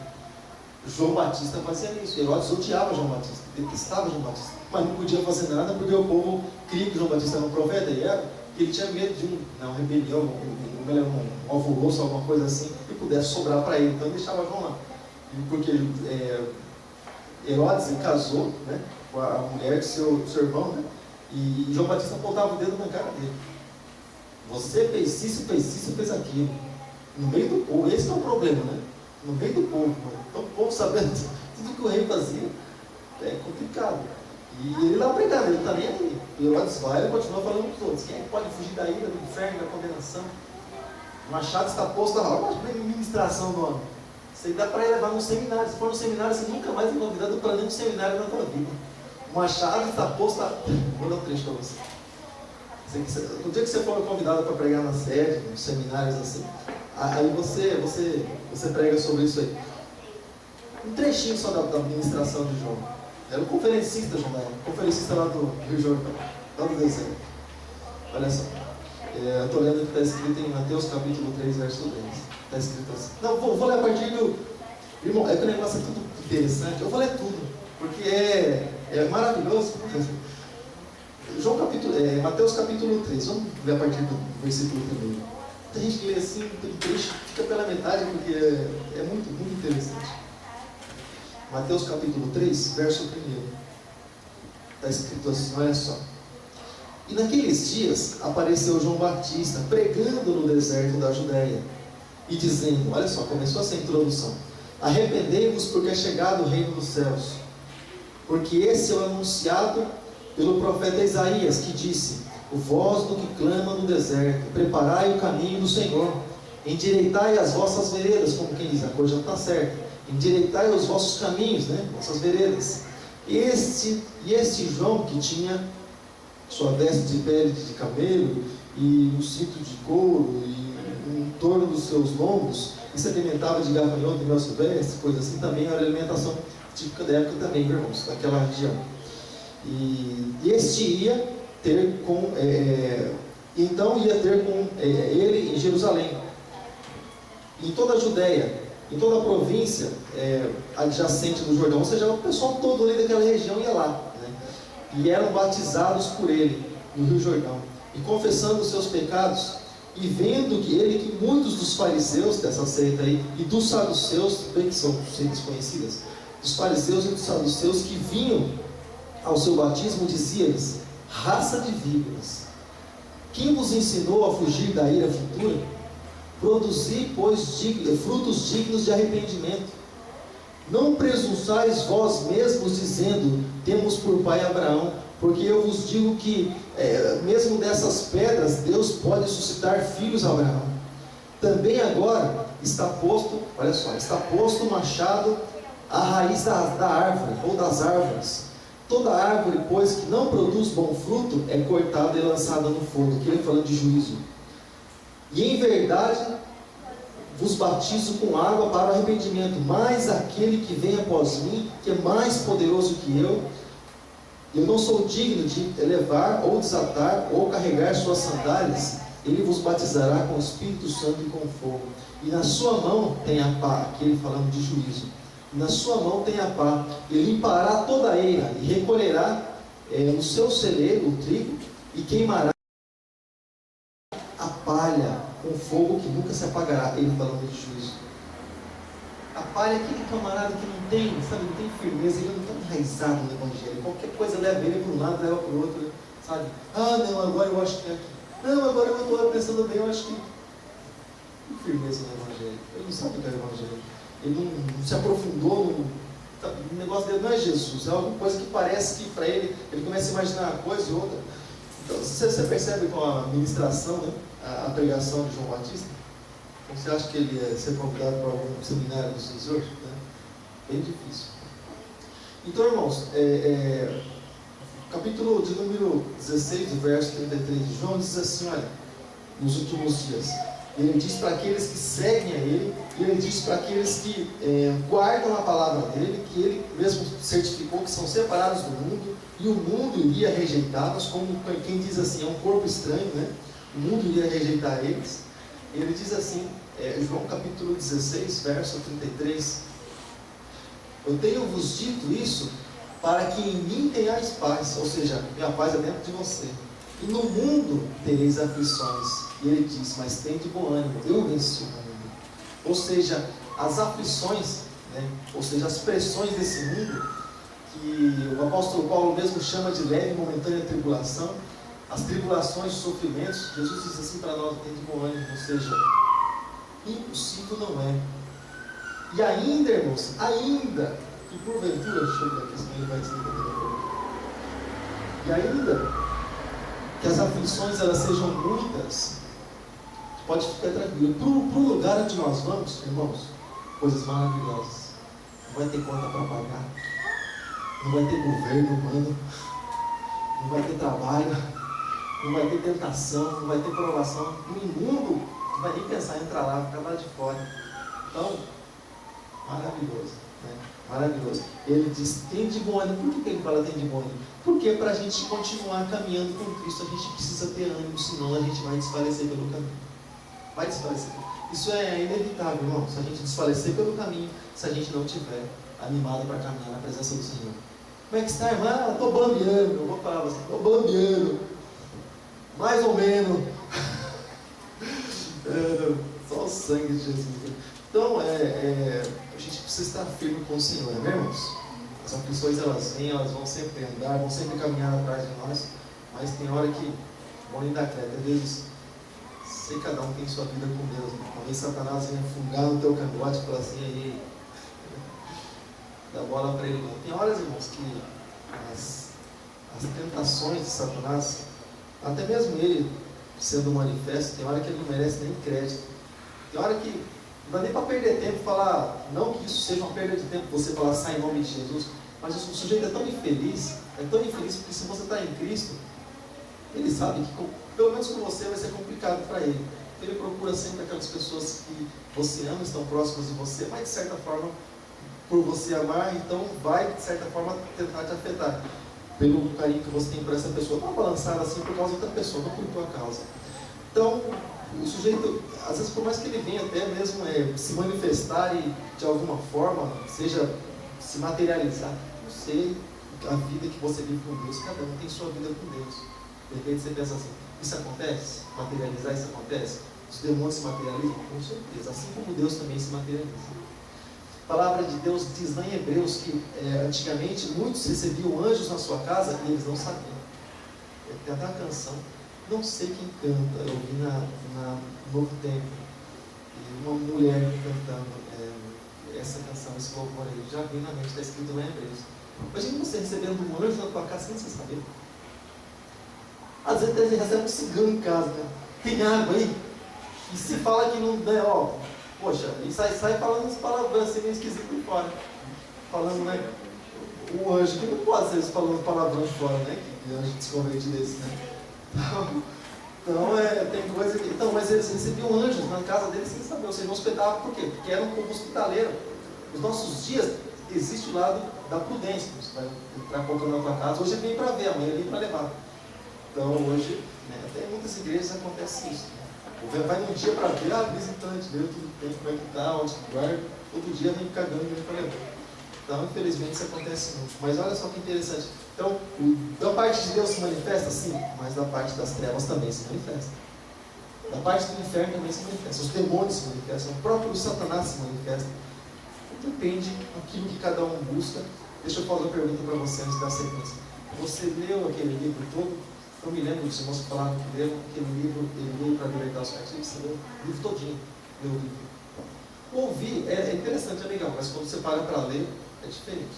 [SPEAKER 1] João Batista fazia isso. Herodes odiava João Batista, detestava João Batista, mas não podia fazer nada porque o povo cria que João Batista era um profeta, e ele tinha medo de uma rebelião, um alvoroço, alguma coisa assim, que pudesse sobrar para ele, então ele deixava João lá. Porque Herodes casou, né, com a mulher de seu irmão, né, e João Batista apontava o dedo na cara dele. Você fez isso, fez aquilo. No meio do povo, esse é o problema, né? No meio do povo, mano. Então o povo sabendo tudo que o rei fazia, é complicado. E ele lá pregando, ele está nem aí. E Herodes vai, ele continua falando para os outros. Quem é que pode fugir da ira, do inferno, da condenação? O machado está posto lá, olha a ministração do homem. Isso aí dá para levar no seminário. Se for no seminário, você nunca mais é convidado para nenhum seminário na tua vida. O machado está posto lá. Vou dar um trecho para você. No dia que você for convidado para pregar na sede, nos seminários assim, aí você prega sobre isso aí. Um trechinho só da ministração de João. Era um conferencista, João, conferencista lá do Rio Jordão, lá do deserto. Olha só. Eu estou lendo o que está escrito em Mateus capítulo 3, verso 10. Está escrito assim. Não, vou ler a partir do... Irmão, é que o negócio é tudo interessante. Eu vou ler tudo, porque é maravilhoso. Mateus capítulo 3, vamos ver a partir do versículo 1. Tem gente que lê assim, tem trecho, fica pela metade, porque é muito, muito interessante. Mateus capítulo 3, verso 1. Está escrito assim, olha só. E naqueles dias apareceu João Batista pregando no deserto da Judéia e dizendo, olha só, começou essa introdução: arrependei-vos porque é chegado o reino dos céus, porque esse é o anunciado pelo profeta Isaías, que disse: voz do que clama no deserto, preparai o caminho do Senhor, endireitai as vossas veredas, como quem diz, a coisa já está certa, endireitai os vossos caminhos, né, vossas veredas. Este João, que tinha sua veste de pele de camelo e um cinto de couro e em torno dos seus lombos, e se alimentava de gafanhoto e mel silvestre, coisa assim, também era alimentação típica da época também, irmãos, daquela região. E este ia ter com ele em Jerusalém, em toda a Judéia, em toda a província adjacente do Jordão, ou seja, o pessoal todo ali daquela região ia lá, né? E eram batizados por ele no Rio Jordão, e confessando os seus pecados, e vendo que muitos dos fariseus dessa seita aí, e dos saduceus, bem que são seitas conhecidas, dos fariseus e dos saduceus que vinham ao seu batismo, dizia-lhes: raça de víboras, quem vos ensinou a fugir da ira futura? Produzi, pois, frutos dignos de arrependimento. Não presunçais vós mesmos dizendo: temos por pai Abraão, porque eu vos digo que mesmo dessas pedras Deus pode suscitar filhos a Abraão. Também agora está posto, olha só, está posto o machado à raiz da árvore, ou das árvores. Toda árvore, pois, que não produz bom fruto, é cortada e lançada no fogo. Aqui ele falando de juízo. E em verdade vos batizo com água para o arrependimento, mas aquele que vem após mim, que é mais poderoso que eu não sou digno de levar, ou desatar, ou carregar suas sandálias. Ele vos batizará com o Espírito Santo e com fogo, e na sua mão tem a pá. Aqui ele falando de juízo. Na sua mão tem a pá, e limpará toda a eira, e recolherá no seu celeiro o trigo, e queimará a palha com fogo que nunca se apagará. Ele falando de juízo. A palha é aquele camarada que não tem firmeza, ele não está enraizado no Evangelho. Qualquer coisa leva ele para um lado, leva para o outro, sabe? Ah, não, agora eu acho que é aqui. Não, agora eu estou pensando bem, eu acho que... Não tem firmeza no Evangelho. Ele não sabe o que é o Evangelho. Ele não se aprofundou o negócio dele não é Jesus, é alguma coisa que parece que para ele começa a imaginar uma coisa e outra. Então você percebe com a ministração, né, a pregação de João Batista, você acha que ele ia ser convidado para algum seminário dos 18, né? Bem difícil. Então, irmãos, capítulo de número 16, do verso 33 de João, diz assim, olha, nos últimos dias, ele diz para aqueles que seguem a ele, e ele diz para aqueles que guardam a palavra dele, que ele mesmo certificou que são separados do mundo, e o mundo iria rejeitá-los, como quem diz assim, é um corpo estranho, né? O mundo iria rejeitar eles. Ele diz assim, João capítulo 16, verso 33, eu tenho-vos dito isso para que em mim tenhais paz, ou seja, minha paz é dentro de você. E no mundo tereis aflições. E ele diz, mas tende bom ânimo, eu venci o mundo. Ou seja, as aflições, né? Ou seja, as pressões desse mundo, que o apóstolo Paulo mesmo chama de leve e momentânea tribulação, as tribulações, os sofrimentos, Jesus diz assim para nós, tende bom ânimo, ou seja, impossível não é. E ainda, irmãos, ainda, que porventura, deixa eu ver aqui, senão ele vai desentender. E ainda, que as aflições elas sejam muitas, pode ficar tranquilo. Para o lugar onde nós vamos, irmãos, coisas maravilhosas. Não vai ter conta para pagar, não vai ter governo humano, não vai ter trabalho, não vai ter tentação, não vai ter provação. No imundo, não vai nem pensar em entrar lá, ficar lá de fora. Então, maravilhoso, né? Maravilhoso. Ele diz, tem de bom ânimo. Por que ele fala tem de bom ânimo? Porque para a gente continuar caminhando com Cristo, a gente precisa ter ânimo, senão a gente vai desfalecer pelo caminho. Vai desfalecer. Isso é inevitável, irmão. Se a gente desfalecer pelo caminho, se a gente não estiver animado para caminhar na presença do Senhor. Como é que está, irmã? Estou bambiando. Eu vou falar assim, estou bambiando. Mais ou menos. Só o sangue de Jesus. Então, a gente precisa estar firme com o Senhor, né, irmãos? As aflições elas vêm, elas vão sempre andar, vão sempre caminhar atrás de nós, mas tem hora que, morrem da creta, às vezes, sei cada um tem sua vida com Deus, né? Talvez Satanás venha fungar no teu cangote e falar assim, aí, dá bola para ele não. Tem horas, irmãos, que as tentações de Satanás, até mesmo ele sendo manifesto, tem hora que ele não merece nem crédito. Tem hora que não dá nem para perder tempo e falar, não que isso seja uma perda de tempo, você falar sai em nome de Jesus, mas o sujeito é tão infeliz porque se você está em Cristo, ele sabe que pelo menos com você vai ser complicado para ele. Então ele procura sempre aquelas pessoas que você ama, estão próximas de você, mas de certa forma, por você amar, então vai de certa forma tentar te afetar. Pelo carinho que você tem por essa pessoa, não balançar assim por causa da pessoa, não por tua causa. Então, o sujeito, às vezes por mais que ele venha até mesmo se manifestar e de alguma forma, seja se materializar, não sei, a vida que você vive com Deus, cada um tem sua vida com Deus. De repente você pensa assim, isso acontece? Materializar isso acontece? Os demônios se materializam? Com certeza, assim como Deus também se materializa. A palavra de Deus diz lá em Hebreus que antigamente muitos recebiam anjos na sua casa e eles não sabiam. Tem até a canção, não sei quem canta, eu vi na Novo Tempo, e uma mulher cantando essa canção, esse louvor aí, já vi na mente, está escrito lá em Hebreus. Imagina você recebendo um anjo na tua casa sem você saber. Às vezes você recebe um cigano em casa, né? Tem água aí? E se fala que não der, poxa, e sai falando uns palavrões assim meio esquisitos por fora. Falando, né? O anjo que não pode ser falando palavrões fora, né? Que anjo desconvertido desse, né? Então, tem coisa que. Então, mas eles recebiam anjos na casa deles sem saber, ou seja, não hospedavam por quê? Porque era um povo hospitaleiro. Nos nossos dias existe o lado da prudência. Você vai entrar colocando na tua casa, hoje ele vem para ver, amanhã ele vem para levar. Então hoje, até em muitas igrejas acontece isso. Vai num dia para ver, visitante, ver tudo bem, como é que está, onde que guarda, todo dia vem cagando e vem para levar. Então, infelizmente, isso acontece muito. Mas olha só que interessante. Então, da parte de Deus se manifesta, sim, mas da parte das trevas também se manifesta. Da parte do inferno também se manifesta. Os demônios se manifestam, o próprio Satanás se manifesta. Depende daquilo que cada um busca. Deixa eu fazer uma pergunta para você antes da sequência. Você leu aquele livro todo? Eu me lembro dos irmãos que falaram que leram aquele livro, ele veio para libertar os cativos, você leu o livro todinho. Leu o livro. Ouvir é interessante, é legal, mas quando você para para ler, é diferente.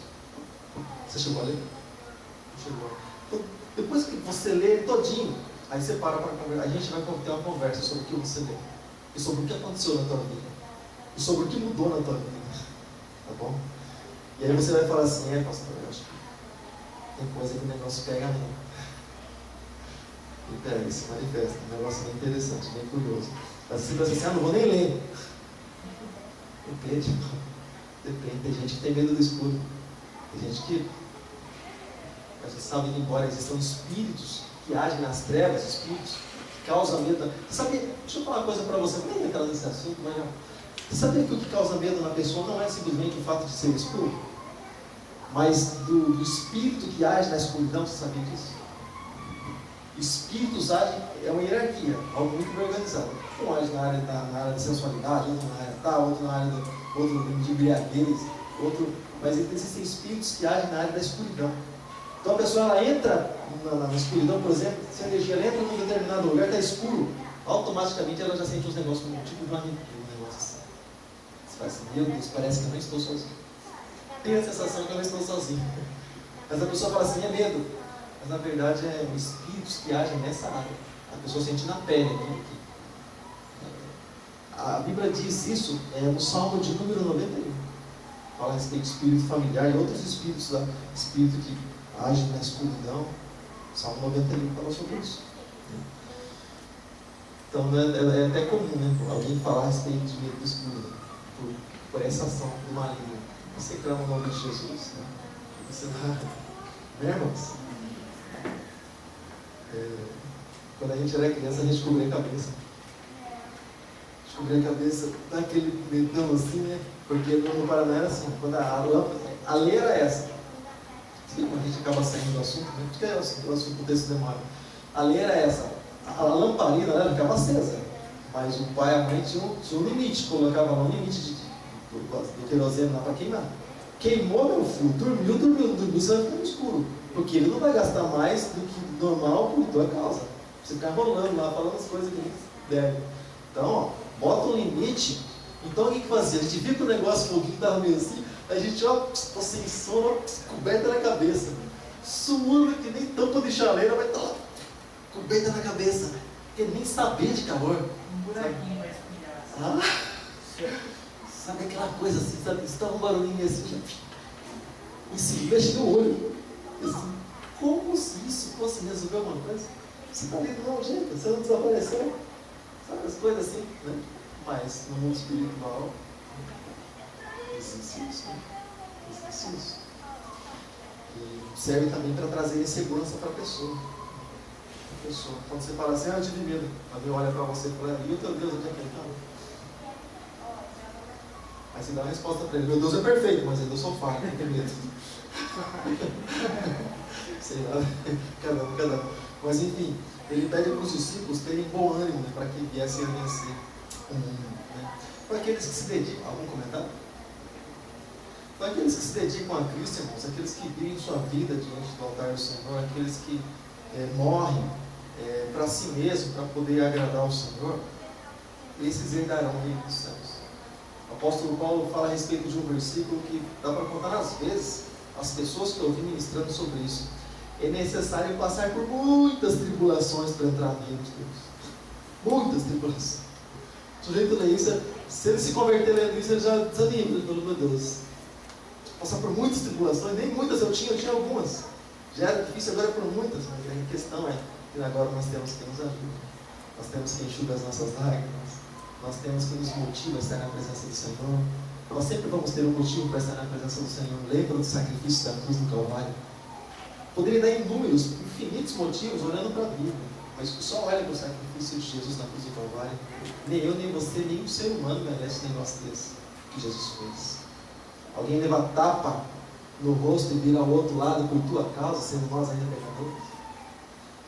[SPEAKER 1] Você chegou a ler? Não chegou. Então, depois que você lê ele todinho, aí você para conversar. A gente vai ter uma conversa sobre o que você leu. E sobre o que aconteceu na tua vida. E sobre o que mudou na tua vida. Tá bom? E aí você vai falar assim, pastor, eu acho que tem coisa que o negócio pega mesmo. E pega, se manifesta, um negócio bem interessante, bem curioso. Mas você pensa assim, não vou nem ler. Depende, depende, tem gente que tem medo do escuro. Tem gente que, a gente sabe que embora existam espíritos que agem nas trevas, espíritos que causam medo. Você sabia, deixa eu falar uma coisa para você, não é entrar nesse assunto, mas você sabia que o que causa medo na pessoa não é simplesmente o fato de ser escuro? Mas do espírito que age na escuridão, você sabia disso? Espíritos agem, é uma hierarquia, algo muito bem organizado. Um age na área de sensualidade, outro na área tal, outro na área de embriaguez, outro. Mas existem espíritos que agem na área da escuridão. Então a pessoa ela entra na escuridão, por exemplo, se a energia entra num determinado lugar, está escuro, automaticamente ela já sente uns negócios como tipo de um negócio assim. Você fala assim, meu Deus, parece que eu não estou sozinho. Tem a sensação que eu não estou sozinho. Mas a pessoa fala assim, é medo. Mas na verdade é espíritos que agem nessa área. A pessoa sente na pele aqui. A Bíblia diz isso no Salmo de número 91. Fala a respeito de espírito familiar e outros espíritos lá, espírito que agem na escuridão. Salmo 91 fala sobre isso. Então é até comum, né? Alguém falar a respeito de medo do escuro, por essa ação do maligno. Você clama o nome de Jesus, né? Você dá. Né, irmãos? Quando a gente era criança, a gente cobria a cabeça. Cobrir a cabeça, dá aquele medão assim, né? Porque no Paraná era assim, quando a lâmpada, a lei era essa. Sim, a gente acaba saindo do assunto, né? Porque é o assunto desse demônio. A lei era essa, a lamparina ela ficava acesa, mas o pai e a mãe tinham um limite, colocava lá um limite do querosene lá para queimar. Queimou, meu filho, dormiu, você vai ficar no escuro, porque ele não vai gastar mais do que normal por tua causa. Você ficar rolando lá, falando as coisas que ele deve. Então, ó, bota um limite. Então o que fazia? A gente via que o negócio foguinho estava meio assim, a gente sem sono, coberta na cabeça, suando que nem tampa de chaleira, vai estar lá, coberta na cabeça, porque nem sabia de calor.
[SPEAKER 2] Um buraquinho vai espinhar.
[SPEAKER 1] Sabe aquela coisa assim, sabe? Estava um barulhinho assim, já, e se mexe no olho. Assim, como se isso fosse resolver alguma coisa? Você está ali do mesmo jeito, você não desapareceu. Sabe as coisas assim, né? Mas no mundo espiritual existe isso, né? Existe isso. E serve também para trazer insegurança para a pessoa. Quando você fala assim, eu tive medo, alguém olha para você e fala, e o teu Deus, onde é que ele está? Aí você dá uma resposta para ele, meu Deus é perfeito, mas eu sou falho, não tenho medo. Sei lá, cada um. Mas enfim, ele pede para os discípulos terem bom ânimo, né, para que viessem a vencer o mundo. Né? Para aqueles que se dedicam, algum comentário? Para aqueles que se dedicam a Cristo, irmãos, aqueles que vivem sua vida diante do altar do Senhor, aqueles que morrem para si mesmo, para poder agradar ao Senhor, esses herdarão o reino dos céus. O apóstolo Paulo fala a respeito de um versículo que dá para contar às vezes as pessoas que eu ouvi ministrando sobre isso. É necessário passar por muitas tribulações para entrar no reino de Deus. Muitas tribulações. O sujeito lê isso, se ele se converter lendo isso, ele já desanima. Ele fala, meu Deus, passar por muitas tribulações, nem muitas eu tinha algumas. Já era difícil, agora por muitas, mas a questão é que agora nós temos que nos ajudar. Nós temos que enxugar as nossas lágrimas. Nós temos que nos motivar a estar na presença do Senhor. Nós sempre vamos ter um motivo para estar na presença do Senhor. Lembra do sacrifício da cruz do Calvário? Poderia dar inúmeros, infinitos motivos olhando para a Bíblia, mas só olha para o sacrifício de Jesus na cruz do Calvário. Nem eu, nem você, nem um ser humano merece um negócio desse que Jesus fez. Alguém levar tapa no rosto e vir ao outro lado por tua causa, sendo nós ainda pecadores?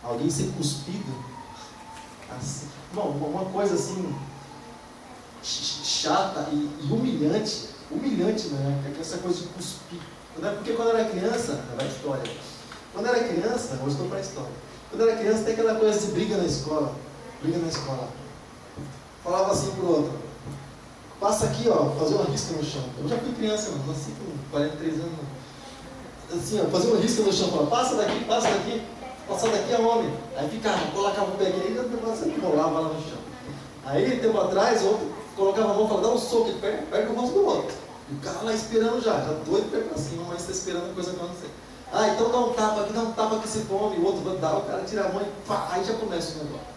[SPEAKER 1] Alguém ser cuspido? Assim, bom, uma coisa assim chata e humilhante, né? É essa coisa de cuspir. Porque quando eu era criança, vai a história. Quando eu era criança, hoje estou para a história. Quando eu era criança, tem aquela coisa de briga na escola. Falava assim pro outro, passa aqui, ó, fazer uma risca no chão. Eu já fui criança, mano, nasci com 43 anos. Assim, ó, fazer uma risca no chão, falava, passa daqui, passar daqui é homem. Aí ficava, colocava o pé aqui, e rolava lá no chão. Aí, tempo atrás, outro colocava a mão e falava, dá um soco, ele pega o rosto do outro. E o cara lá esperando já doido para ir para cima, mas está esperando a coisa acontecer. Então dá um tapa aqui se come, o outro vai dar, o cara tira a mão e pá, aí já começa o negócio.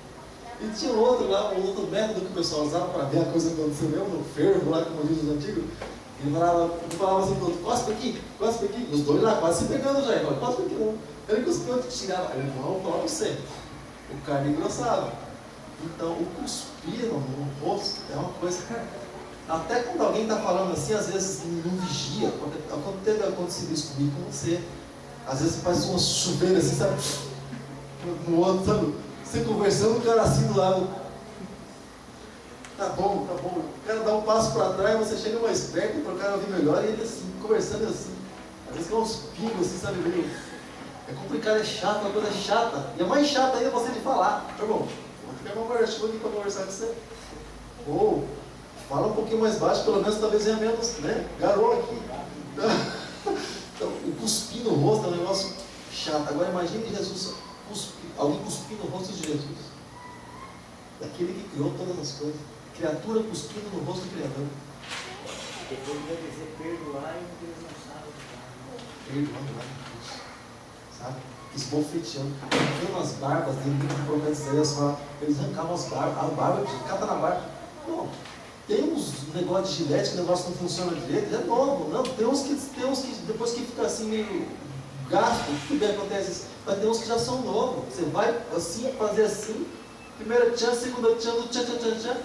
[SPEAKER 1] E tinha outro lá, um outro método que o pessoal usava para ver a coisa acontecer mesmo, no fervo lá, como diz os antigos. Ele falava assim pro outro, cospe aqui. Os dois lá quase se pegando já, ele falava, cospe aqui não. Ele cuspiu, outro tirava, ele falou, falar pra você, o carne engrossava. Então, o cuspir no rosto é uma coisa, até quando alguém está falando assim, às vezes não vigia, quando acontecido isso comigo com você, às vezes faz uma chuveira assim, sabe, no outro, sabe, você conversando, o cara assim do lado, tá bom, o cara dá um passo para trás, você chega mais perto para o cara ouvir melhor, e ele assim, conversando assim, às vezes com uns pingos assim, sabe, meio, é complicado, é chato, uma coisa chata, e é mais chata ainda você de falar, tá bom, vou pegar uma guarda-chuva aqui para conversar com você, ou fala um pouquinho mais baixo, pelo menos talvez venha menos, né, garoto aqui, então, o cuspir no rosto é um negócio chato. Agora imagine Jesus alguém cuspir no rosto de Jesus, daquele que criou todas as coisas, criatura cuspindo no rosto do Criador.
[SPEAKER 3] Depois vai dizer perdoar e eles não sabem.
[SPEAKER 1] Perdoando lá em Cristo, sabe? Esbofeteando, arrancando as barbas dele, o profeta Isaías fala, eles arrancavam as barbas, a barba, cata na barba. Não, tem uns negócios de gilete que o negócio não funciona direito, é novo, não, tem uns que depois que fica assim meio gasto, tudo bem, acontece isso, mas tem uns que já são novos, você vai assim, fazer assim, primeira tchan, segunda tchan, tchan,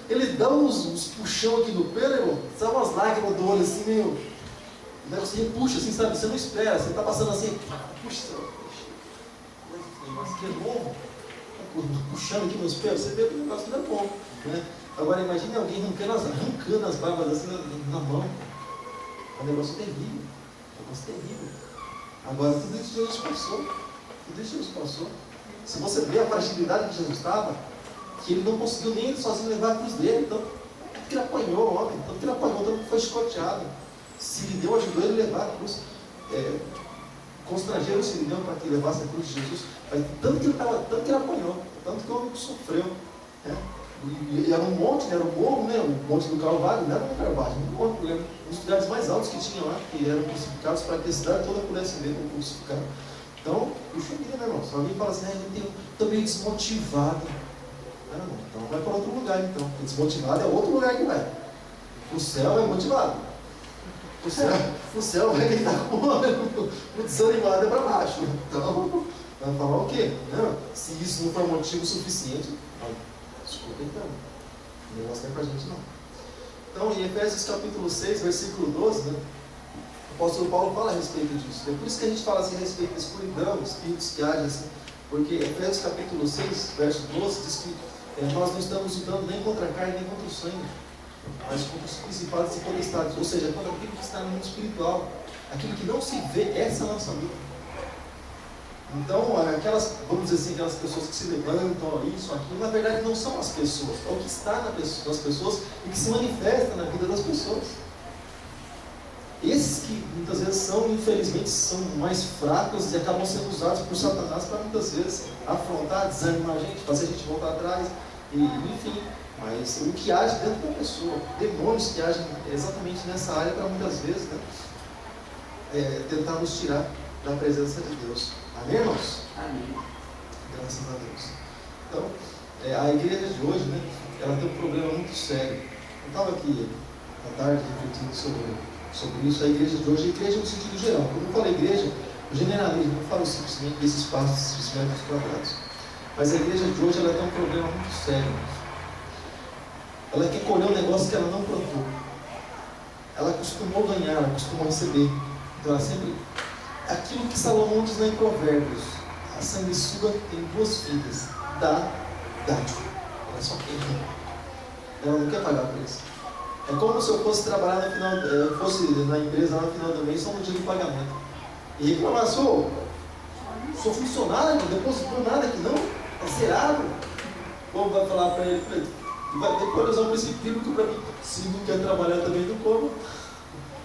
[SPEAKER 1] ele dá uns puxão aqui no pelo, irmão, sabe umas lágrimas do olho assim, meio, o negócio puxa assim, sabe, você não espera, você está passando assim, puxa, mas que é novo, puxando aqui meus pelos, você vê que o negócio não é bom, né? Agora imagine alguém arrancando as barbas assim na mão, é um negócio terrível, Agora tudo isso Jesus passou, se você vê a fragilidade que Jesus estava, que ele não conseguiu nem ele sozinho levar a cruz dele, então tanto que ele apanhou o homem, tanto que foi escoteado, Sirineu ajudou ele a levar a cruz, constrangeram o Sirineu para que levasse a cruz de Jesus, mas tanto que ele apanhou, tanto que o homem sofreu, né? E era um monte, era um morro, né? O monte do Calvário, não era um lugar baixo, um dos lugares mais altos que tinha lá, que eram crucificados para que a cidade toda pudesse ver como crucificado. Então, puxa vida, meu irmão, se alguém fala assim, eu estou meio desmotivado, não, então vai para outro lugar, então, porque desmotivado é outro lugar que vai. O céu é motivado. O céu vai deitar com o desanimado é para baixo. Então, vai falar o quê? Não, se isso não for motivo suficiente, desculpa então, o negócio não é para a gente não. Então, em Efésios capítulo 6, versículo 12, né, o apóstolo Paulo fala a respeito disso. É por isso que a gente fala assim a respeito da escuridão, espíritos que agem assim, porque Efésios capítulo 6, verso 12, diz que nós não estamos lutando nem contra a carne, nem contra o sangue, mas contra os principados e potestades, ou seja, contra aquilo que está no mundo espiritual, aquilo que não se vê, essa é a nossa luta. Então, vamos dizer assim, aquelas pessoas que se levantam, isso, aquilo, na verdade não são as pessoas, é o que está nas pessoas e que se manifesta na vida das pessoas. Esses que muitas vezes são, infelizmente, são mais fracos e acabam sendo usados por Satanás para muitas vezes afrontar, desanimar a gente, fazer a gente voltar atrás, enfim. Mas o que age dentro da pessoa, demônios que agem exatamente nessa área para muitas vezes, né, tentar nos tirar da presença de Deus. Amém, irmãos?
[SPEAKER 3] Amém.
[SPEAKER 1] Graças a Deus. Então, a igreja de hoje, né, ela tem um problema muito sério. Eu estava aqui à tarde refletindo sobre isso. A igreja de hoje, a igreja no sentido geral. Quando eu falo igreja, eu generalizo, não falo simplesmente desses espaços específicos quadrados. Mas a igreja de hoje, ela tem um problema muito sério. Ela quer colher um negócio que ela não plantou. Ela costumou ganhar, ela costumou receber. Então ela sempre... Aquilo que Salomão diz lá em Provérbios, a sanguessuga tem duas filhas, dá, dádiva. Ela só quer. Ela não quer pagar por isso. É como se eu fosse trabalhar no final, eu fosse na empresa lá no final do mês, só no dia do pagamento. E reclamar, sou funcionário, não depositou nada aqui não, está zerado. O povo vai falar para ele, vai ter que usar um princípio bíblico para mim, se não quer trabalhar também não como.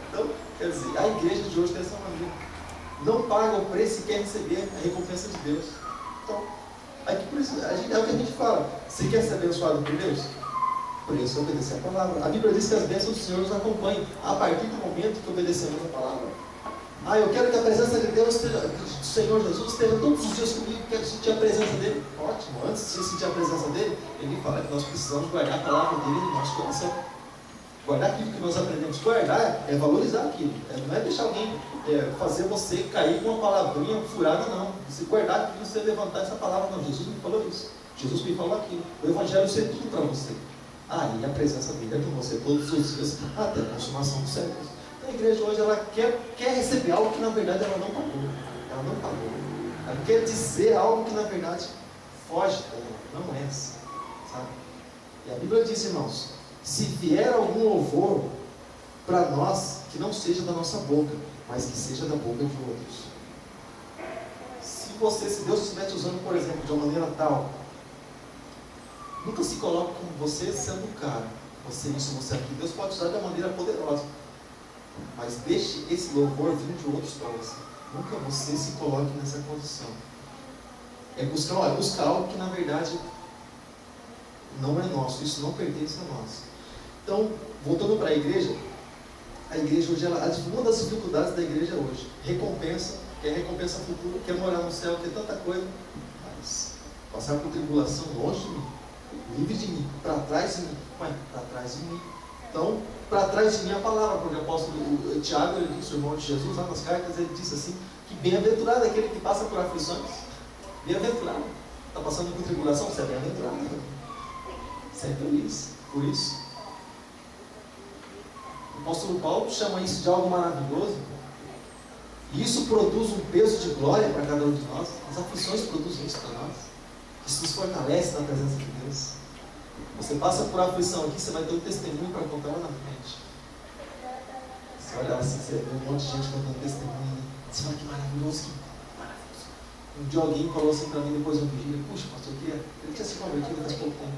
[SPEAKER 1] Então, quer dizer, a igreja de hoje tem essa maneira. Não paga o preço e quer receber a recompensa de Deus. Então, aqui por isso, é o que a gente fala. Você quer ser abençoado por Deus? Por isso, obedecer a palavra. A Bíblia diz que as bênçãos do Senhor nos acompanham a partir do momento que obedecemos a palavra. Eu quero que a presença de Deus, do Senhor Jesus, esteja todos os dias comigo, quero sentir a presença dele. Ótimo, antes de sentir a presença dele, ele fala que nós precisamos guardar a palavra dele no nosso coração. Guardar aquilo que nós aprendemos. Guardar é valorizar aquilo. Não é deixar alguém fazer você cair com uma palavrinha furada, não. Você guardar aquilo, você levantar essa palavra. Não, Jesus me falou isso. Jesus me falou aquilo. O Evangelho é tudo para você. E a presença dele é com você todos os dias, até a consumação dos séculos. A igreja hoje, ela quer receber algo que na verdade ela não pagou. Ela não pagou. Ela quer dizer algo que na verdade foge dela. Não é assim, sabe? E a Bíblia diz, irmãos, se vier algum louvor para nós, que não seja da nossa boca, mas que seja da boca de outros. Se Deus estiver te usando, por exemplo, de uma maneira tal, nunca se coloque como você sendo o cara, você isso, você aqui. Deus pode usar de uma maneira poderosa, mas deixe esse louvor vir de outros para você. Nunca você se coloque nessa condição. É buscar algo que na verdade não é nosso, isso não pertence a nós. Então, voltando para a igreja hoje, uma das dificuldades da igreja hoje, quer recompensa futura, quer morar no céu, quer tanta coisa, mas passar por tribulação longe de mim, livre de mim, para trás de mim. Para trás de mim. Então, para trás de mim a palavra, porque o apóstolo Tiago, ele disse, o irmão de Jesus, lá nas cartas, ele disse assim, que bem-aventurado é aquele que passa por aflições. Bem-aventurado. Está passando por tribulação, você é bem-aventurado. Você é feliz por isso. O apóstolo Paulo chama isso de algo maravilhoso. E isso produz um peso de glória para cada um de nós. As aflições produzem isso para nós. Isso nos fortalece na presença de Deus. Você passa por aflição aqui, você vai ter um testemunho para contar lá na frente. Você olha assim, você vê um monte de gente contando testemunho. Você fala que maravilhoso, que maravilhoso. Um dia alguém falou assim para mim, depois eu vi, puxa, pastor, ele tinha se convertido faz pouco tempo.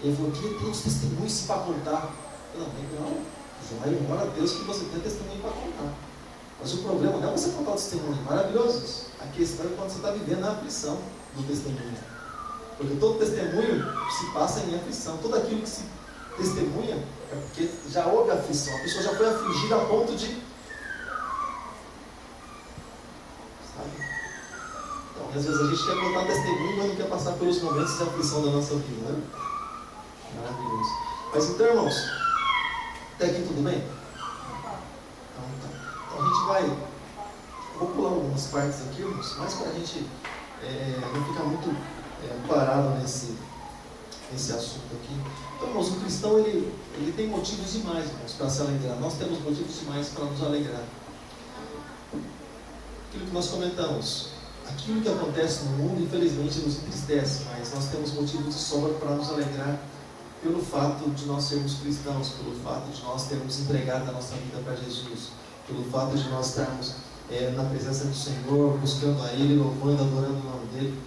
[SPEAKER 1] Ele falou, queria ter uns testemunhos para contar. Eu não, Joia, glória a Deus que você tem testemunho para contar. Mas o problema não é você contar o testemunho, maravilhoso isso. A questão é quando você está vivendo a aflição do testemunho. Porque todo testemunho se passa em aflição. Tudo aquilo que se testemunha é porque já houve aflição. A pessoa já foi afligida a ponto de... Sabe? Então, às vezes a gente quer contar testemunho, mas não quer passar pelos momentos de aflição da nossa vida, né? Maravilhoso. Mas então, irmãos, até aqui tudo bem? Então a gente vai... Vou pular algumas partes aqui, irmãos, mas para a gente não ficar muito parado nesse assunto aqui. Então, irmãos, o cristão ele tem motivos demais, irmãos, para se alegrar. Nós temos motivos demais para nos alegrar. Aquilo que nós comentamos, aquilo que acontece no mundo, infelizmente, nos entristece, mas nós temos motivos de sobra para nos alegrar pelo fato de nós sermos cristãos, pelo fato de nós termos entregado a nossa vida para Jesus, pelo fato de nós estarmos na presença do Senhor, buscando a Ele, louvando, adorando o nome dEle.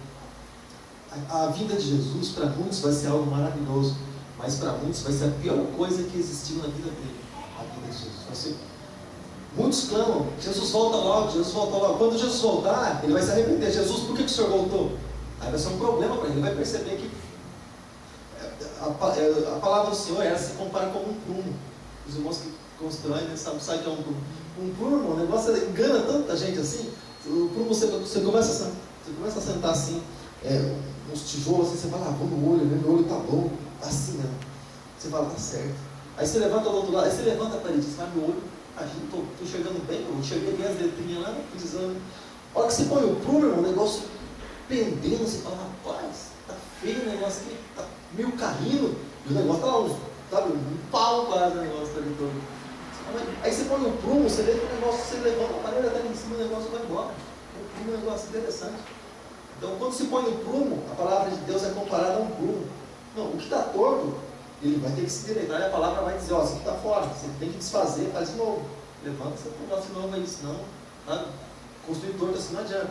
[SPEAKER 1] A vida de Jesus, para muitos, vai ser algo maravilhoso, mas para muitos vai ser a pior coisa que existiu na vida dele. A vida de Jesus vai ser... Muitos clamam, Jesus volta logo, Jesus volta logo. Quando Jesus voltar, ele vai se arrepender. Jesus, por que o Senhor voltou? Aí vai ser um problema para ele, ele vai perceber que a palavra do Senhor se compara com um prumo. Os irmãos que constroem, né, sabe o que é um prumo. Um prumo, o negócio engana tanta gente assim. O prumo, você começa a sentar assim, uns tijolos assim, você fala, vou no olho, meu olho está bom, assim, né? Você fala, tá certo. Aí você levanta do outro lado, aí você levanta para ele e diz, mas meu olho, estou enxergando bem, eu enxerguei bem as letrinhas lá, fiz exame. A hora que você põe o prumo, irmão, o negócio pendendo, você fala, rapaz, tá feio o negócio aqui, tá meio carrindo, e o negócio tá lá, sabe, um pau quase o negócio tá ali todo. Aí você põe o prumo, você vê que o negócio, você levanta a parede até lá em cima, o negócio vai embora. O prumo é um negócio interessante. Então, quando se põe o prumo, a palavra de Deus é comparada a um prumo. Não, o que está torto, ele vai ter que se endireitar e a palavra vai dizer, ó, isso aqui está fora, você tem que desfazer, faz de novo. Levanta, você põe de novo aí, senão, sabe? Construir torto assim não adianta.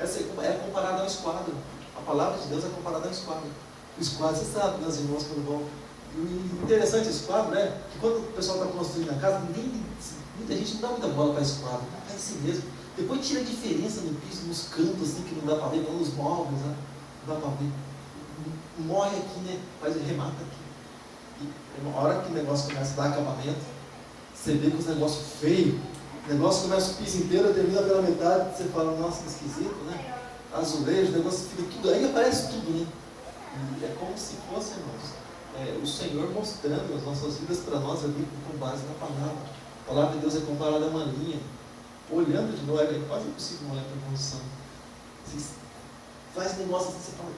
[SPEAKER 1] Essa é comparada ao esquadro. A palavra de Deus é comparada ao esquadro. O esquadro, você sabe, meus irmãos, quando vão. E interessante esse esquadro, né? Que quando o pessoal está construindo a casa, muita gente não dá muita bola para esquadro, é assim mesmo. Depois tira a diferença no piso, nos cantos, assim, que não dá para ver, nos móveis, né? Não dá para ver. Morre aqui, né? Remata aqui. E a hora que o negócio começa a dar acabamento, você vê que os negócios feios, o negócio começa o piso inteiro, termina pela metade, você fala, nossa, que esquisito, né? Azulejo, o negócio fica tudo, aí aparece tudo, né? E é como se fosse, irmãos, o Senhor mostrando as nossas vidas para nós ali com base na palavra. A palavra de Deus é comparada a uma linha. Olhando de novo, é quase impossível olhar para a condição. Você faz negócio assim, você fala,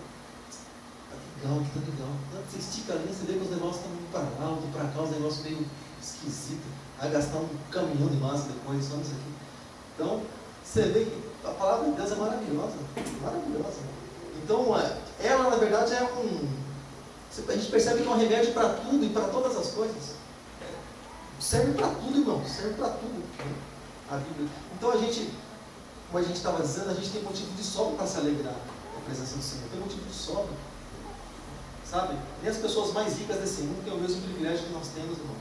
[SPEAKER 1] tá legal, que tá legal. Você estica a linha, você vê que os negócios estão indo para lá, outro para cá, os negócios meio esquisitos. Vai gastar um caminhão de massa depois, só nisso aqui. Então, você vê que a palavra de Deus é maravilhosa. Maravilhosa. Então, ela na verdade é a gente percebe que é um remédio para tudo e para todas as coisas. Serve para tudo, irmão. Serve para tudo. A Bíblia. Então, como a gente estava dizendo, a gente tem motivo de sobra para se alegrar com a presença do Senhor. Tem motivo de sobra. Sabe? Nem as pessoas mais ricas desse mundo têm o mesmo privilégio que nós temos, irmãos.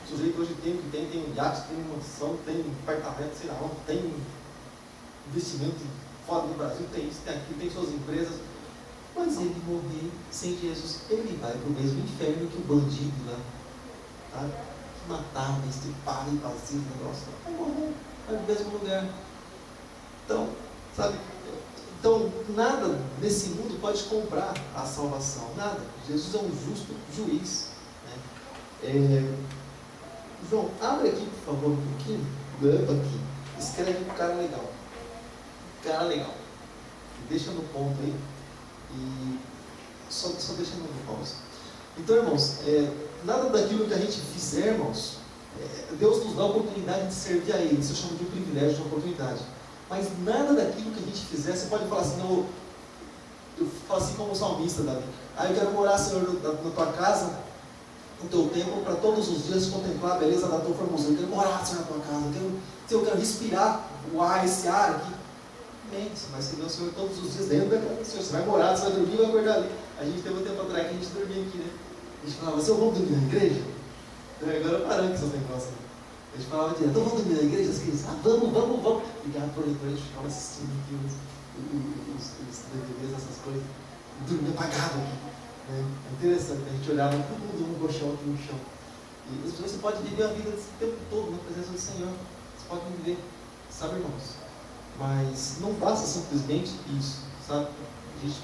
[SPEAKER 1] O sujeito hoje tem um iate, tem mansão, tem apartamento, sei lá, tem investimento fora do Brasil, tem isso, tem aquilo, tem suas empresas. Mas ele morrer sem Jesus, ele vai para o mesmo inferno que o bandido lá, tá? Que matava, estripava e fazia o negócio, vai morrer, vai para o mesmo lugar. Então, sabe? Então, nada nesse mundo pode comprar a salvação, nada. Jesus é um justo juiz, né? João, abre aqui, por favor, um pouquinho. Grampa aqui. Escreve um cara legal. Cara legal. Deixa no ponto aí. E só deixa no pausa. Então, irmãos, nada daquilo que a gente fizer, irmãos, Deus nos dá a oportunidade de servir a Ele. Isso eu chamo de um privilégio, de uma oportunidade. Mas nada daquilo que a gente fizer, você pode falar assim, não, eu falo assim como o salmista, Davi. Eu quero morar, Senhor, na tua casa, no teu templo, para todos os dias contemplar a beleza da tua formosura. Eu quero morar, Senhor, na tua casa. Eu quero respirar esse ar aqui. Amém. Você vai servir o Senhor todos os dias dentro da casa do Senhor. Você vai morar, você vai dormir, vai acordar ali. A gente teve um tempo atrás que a gente dormia aqui, né? A gente falava, Senhor, vamos dormir na igreja? Agora parando com seus negócios. A gente falava direto, vamos dormir na igreja? As crianças, vamos. Ligava por aí, a gente ficava assistindo aqui os DVDs, essas coisas. E dormia apagado aqui. É interessante, a gente olhava todo mundo no colchão aqui no chão. E você pode viver a vida esse tempo todo na presença do Senhor. Você pode viver, sabe, irmãos? Mas não faça simplesmente isso, sabe? A gente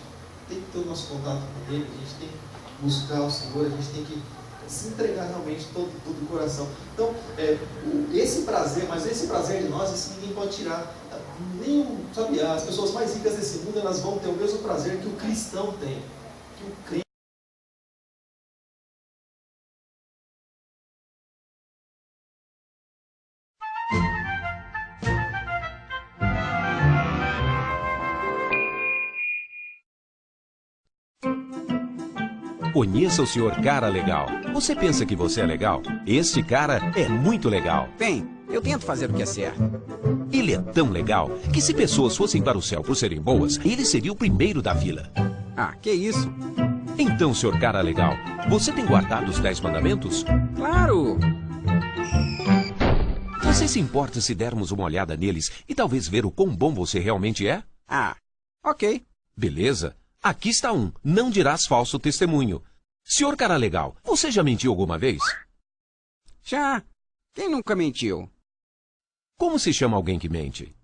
[SPEAKER 1] tem que ter o nosso contato com Ele, a gente tem que buscar o Senhor, a gente tem que se entregar realmente todo o coração. Então, esse prazer, mas esse prazer de nós, isso ninguém pode tirar. Sabe, as pessoas mais ricas desse mundo, elas vão ter o mesmo prazer que o cristão tem, que o crente.
[SPEAKER 4] Conheça o Sr. Cara Legal. Você pensa que você é legal? Este cara é muito legal.
[SPEAKER 5] Eu tento fazer o que é certo.
[SPEAKER 4] Ele é tão legal que se pessoas fossem para o céu por serem boas, ele seria o primeiro da fila.
[SPEAKER 5] Ah, que isso?
[SPEAKER 4] Então, Sr. Cara Legal, você tem guardado os 10 mandamentos?
[SPEAKER 5] Claro!
[SPEAKER 4] Você se importa se dermos uma olhada neles e talvez ver o quão bom você realmente é?
[SPEAKER 5] Ah, ok.
[SPEAKER 4] Beleza. Aqui está um. Não dirás falso testemunho. Senhor Cara Legal, você já mentiu alguma vez?
[SPEAKER 5] Já. Quem nunca mentiu?
[SPEAKER 4] Como se chama alguém que mente?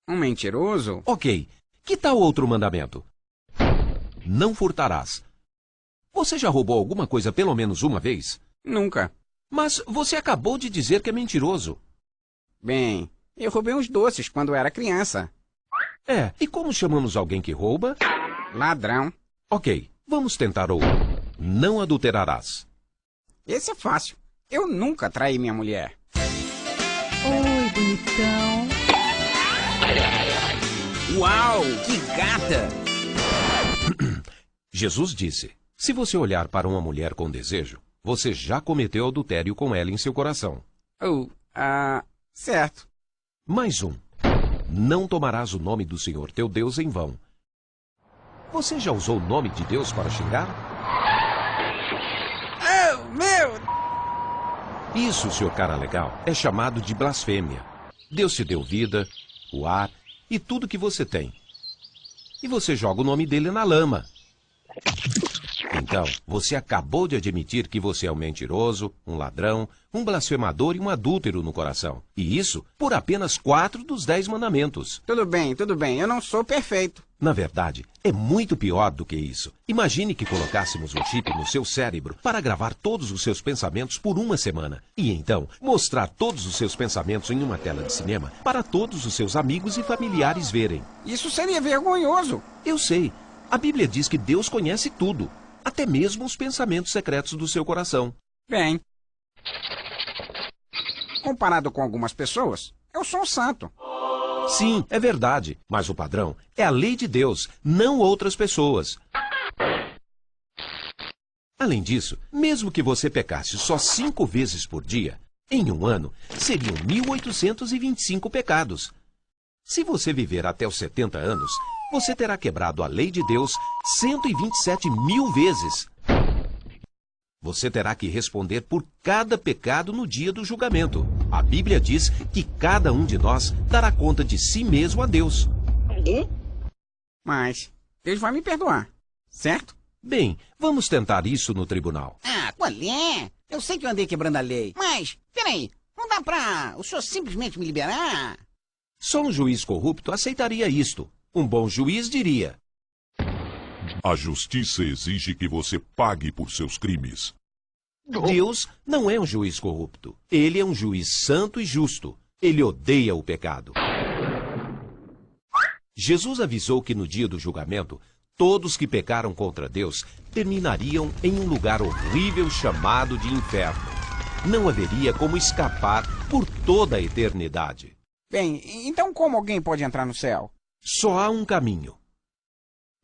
[SPEAKER 5] Um mentiroso?
[SPEAKER 4] Ok. Que tal outro mandamento? Não furtarás. Você já roubou alguma coisa pelo menos uma vez?
[SPEAKER 5] Nunca.
[SPEAKER 4] Mas você acabou de dizer que é mentiroso.
[SPEAKER 5] Bem, eu roubei uns doces quando era criança.
[SPEAKER 4] E como chamamos alguém que rouba?
[SPEAKER 5] Ladrão.
[SPEAKER 4] Ok, vamos tentar outro. Não adulterarás.
[SPEAKER 5] Esse é fácil. Eu nunca traí minha mulher.
[SPEAKER 2] Oi, bonitão.
[SPEAKER 5] Uau, que gata!
[SPEAKER 4] Jesus disse, se você olhar para uma mulher com desejo, você já cometeu adultério com ela em seu coração.
[SPEAKER 5] Certo.
[SPEAKER 4] Mais um. Não tomarás o nome do Senhor teu Deus em vão. Você já usou o nome de Deus para xingar?
[SPEAKER 5] Oh, meu!
[SPEAKER 4] Isso, Sr. Cara Legal, é chamado de blasfêmia. Deus te deu vida, o ar e tudo que você tem. E você joga o nome dele na lama. Então, você acabou de admitir que você é um mentiroso, um ladrão, um blasfemador e um adúltero no coração. E isso por apenas 4 dos 10 mandamentos.
[SPEAKER 5] Tudo bem, eu não sou perfeito.
[SPEAKER 4] Na verdade, é muito pior do que isso. Imagine que colocássemos um chip no seu cérebro para gravar todos os seus pensamentos por uma semana. E então, mostrar todos os seus pensamentos em uma tela de cinema para todos os seus amigos e familiares verem.
[SPEAKER 5] Isso seria vergonhoso.
[SPEAKER 4] Eu sei. A Bíblia diz que Deus conhece tudo, até mesmo os pensamentos secretos do seu coração.
[SPEAKER 5] Bem, comparado com algumas pessoas, eu sou um santo.
[SPEAKER 4] Sim, é verdade, mas o padrão é a lei de Deus, não outras pessoas. Além disso, mesmo que você pecasse só 5 vezes por dia, em um ano, seriam 1.825 pecados. Se você viver até os 70 anos, você terá quebrado a lei de Deus 127.000 vezes. Você terá que responder por cada pecado no dia do julgamento. A Bíblia diz que cada um de nós dará conta de si mesmo a Deus.
[SPEAKER 5] Mas Deus vai me perdoar, certo?
[SPEAKER 4] Bem, vamos tentar isso no tribunal.
[SPEAKER 6] Ah, qual é? Eu sei que eu andei quebrando a lei. Mas, peraí, não dá pra o senhor simplesmente me liberar?
[SPEAKER 4] Só um juiz corrupto aceitaria isto. Um bom juiz diria:
[SPEAKER 7] a justiça exige que você pague por seus crimes.
[SPEAKER 4] Deus não é um juiz corrupto. Ele é um juiz santo e justo. Ele odeia o pecado. Jesus avisou que no dia do julgamento, todos que pecaram contra Deus terminariam em um lugar horrível chamado de inferno. Não haveria como escapar por toda a eternidade.
[SPEAKER 5] Bem, então como alguém pode entrar no céu?
[SPEAKER 4] Só há um caminho.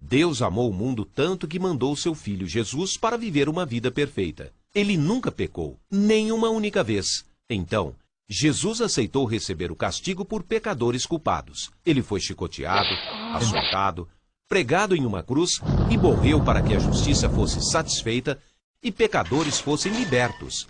[SPEAKER 4] Deus amou o mundo tanto que mandou seu filho Jesus para viver uma vida perfeita. Ele nunca pecou, nem uma única vez. Então, Jesus aceitou receber o castigo por pecadores culpados. Ele foi chicoteado, açoitado, pregado em uma cruz e morreu para que a justiça fosse satisfeita e pecadores fossem libertos.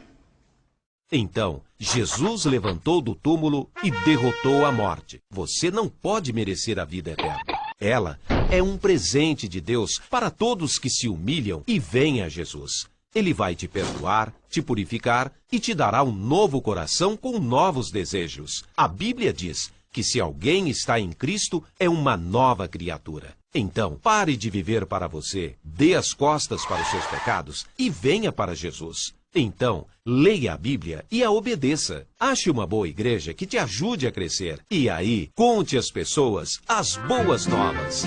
[SPEAKER 4] Então, Jesus levantou do túmulo e derrotou a morte. Você não pode merecer a vida eterna. Ela é um presente de Deus para todos que se humilham e vêm a Jesus. Ele vai te perdoar, te purificar e te dará um novo coração com novos desejos. A Bíblia diz que se alguém está em Cristo, é uma nova criatura. Então, pare de viver para você, dê as costas para os seus pecados e venha para Jesus. Então, leia a Bíblia e a obedeça. Ache uma boa igreja que te ajude a crescer. E aí, conte às pessoas as boas novas.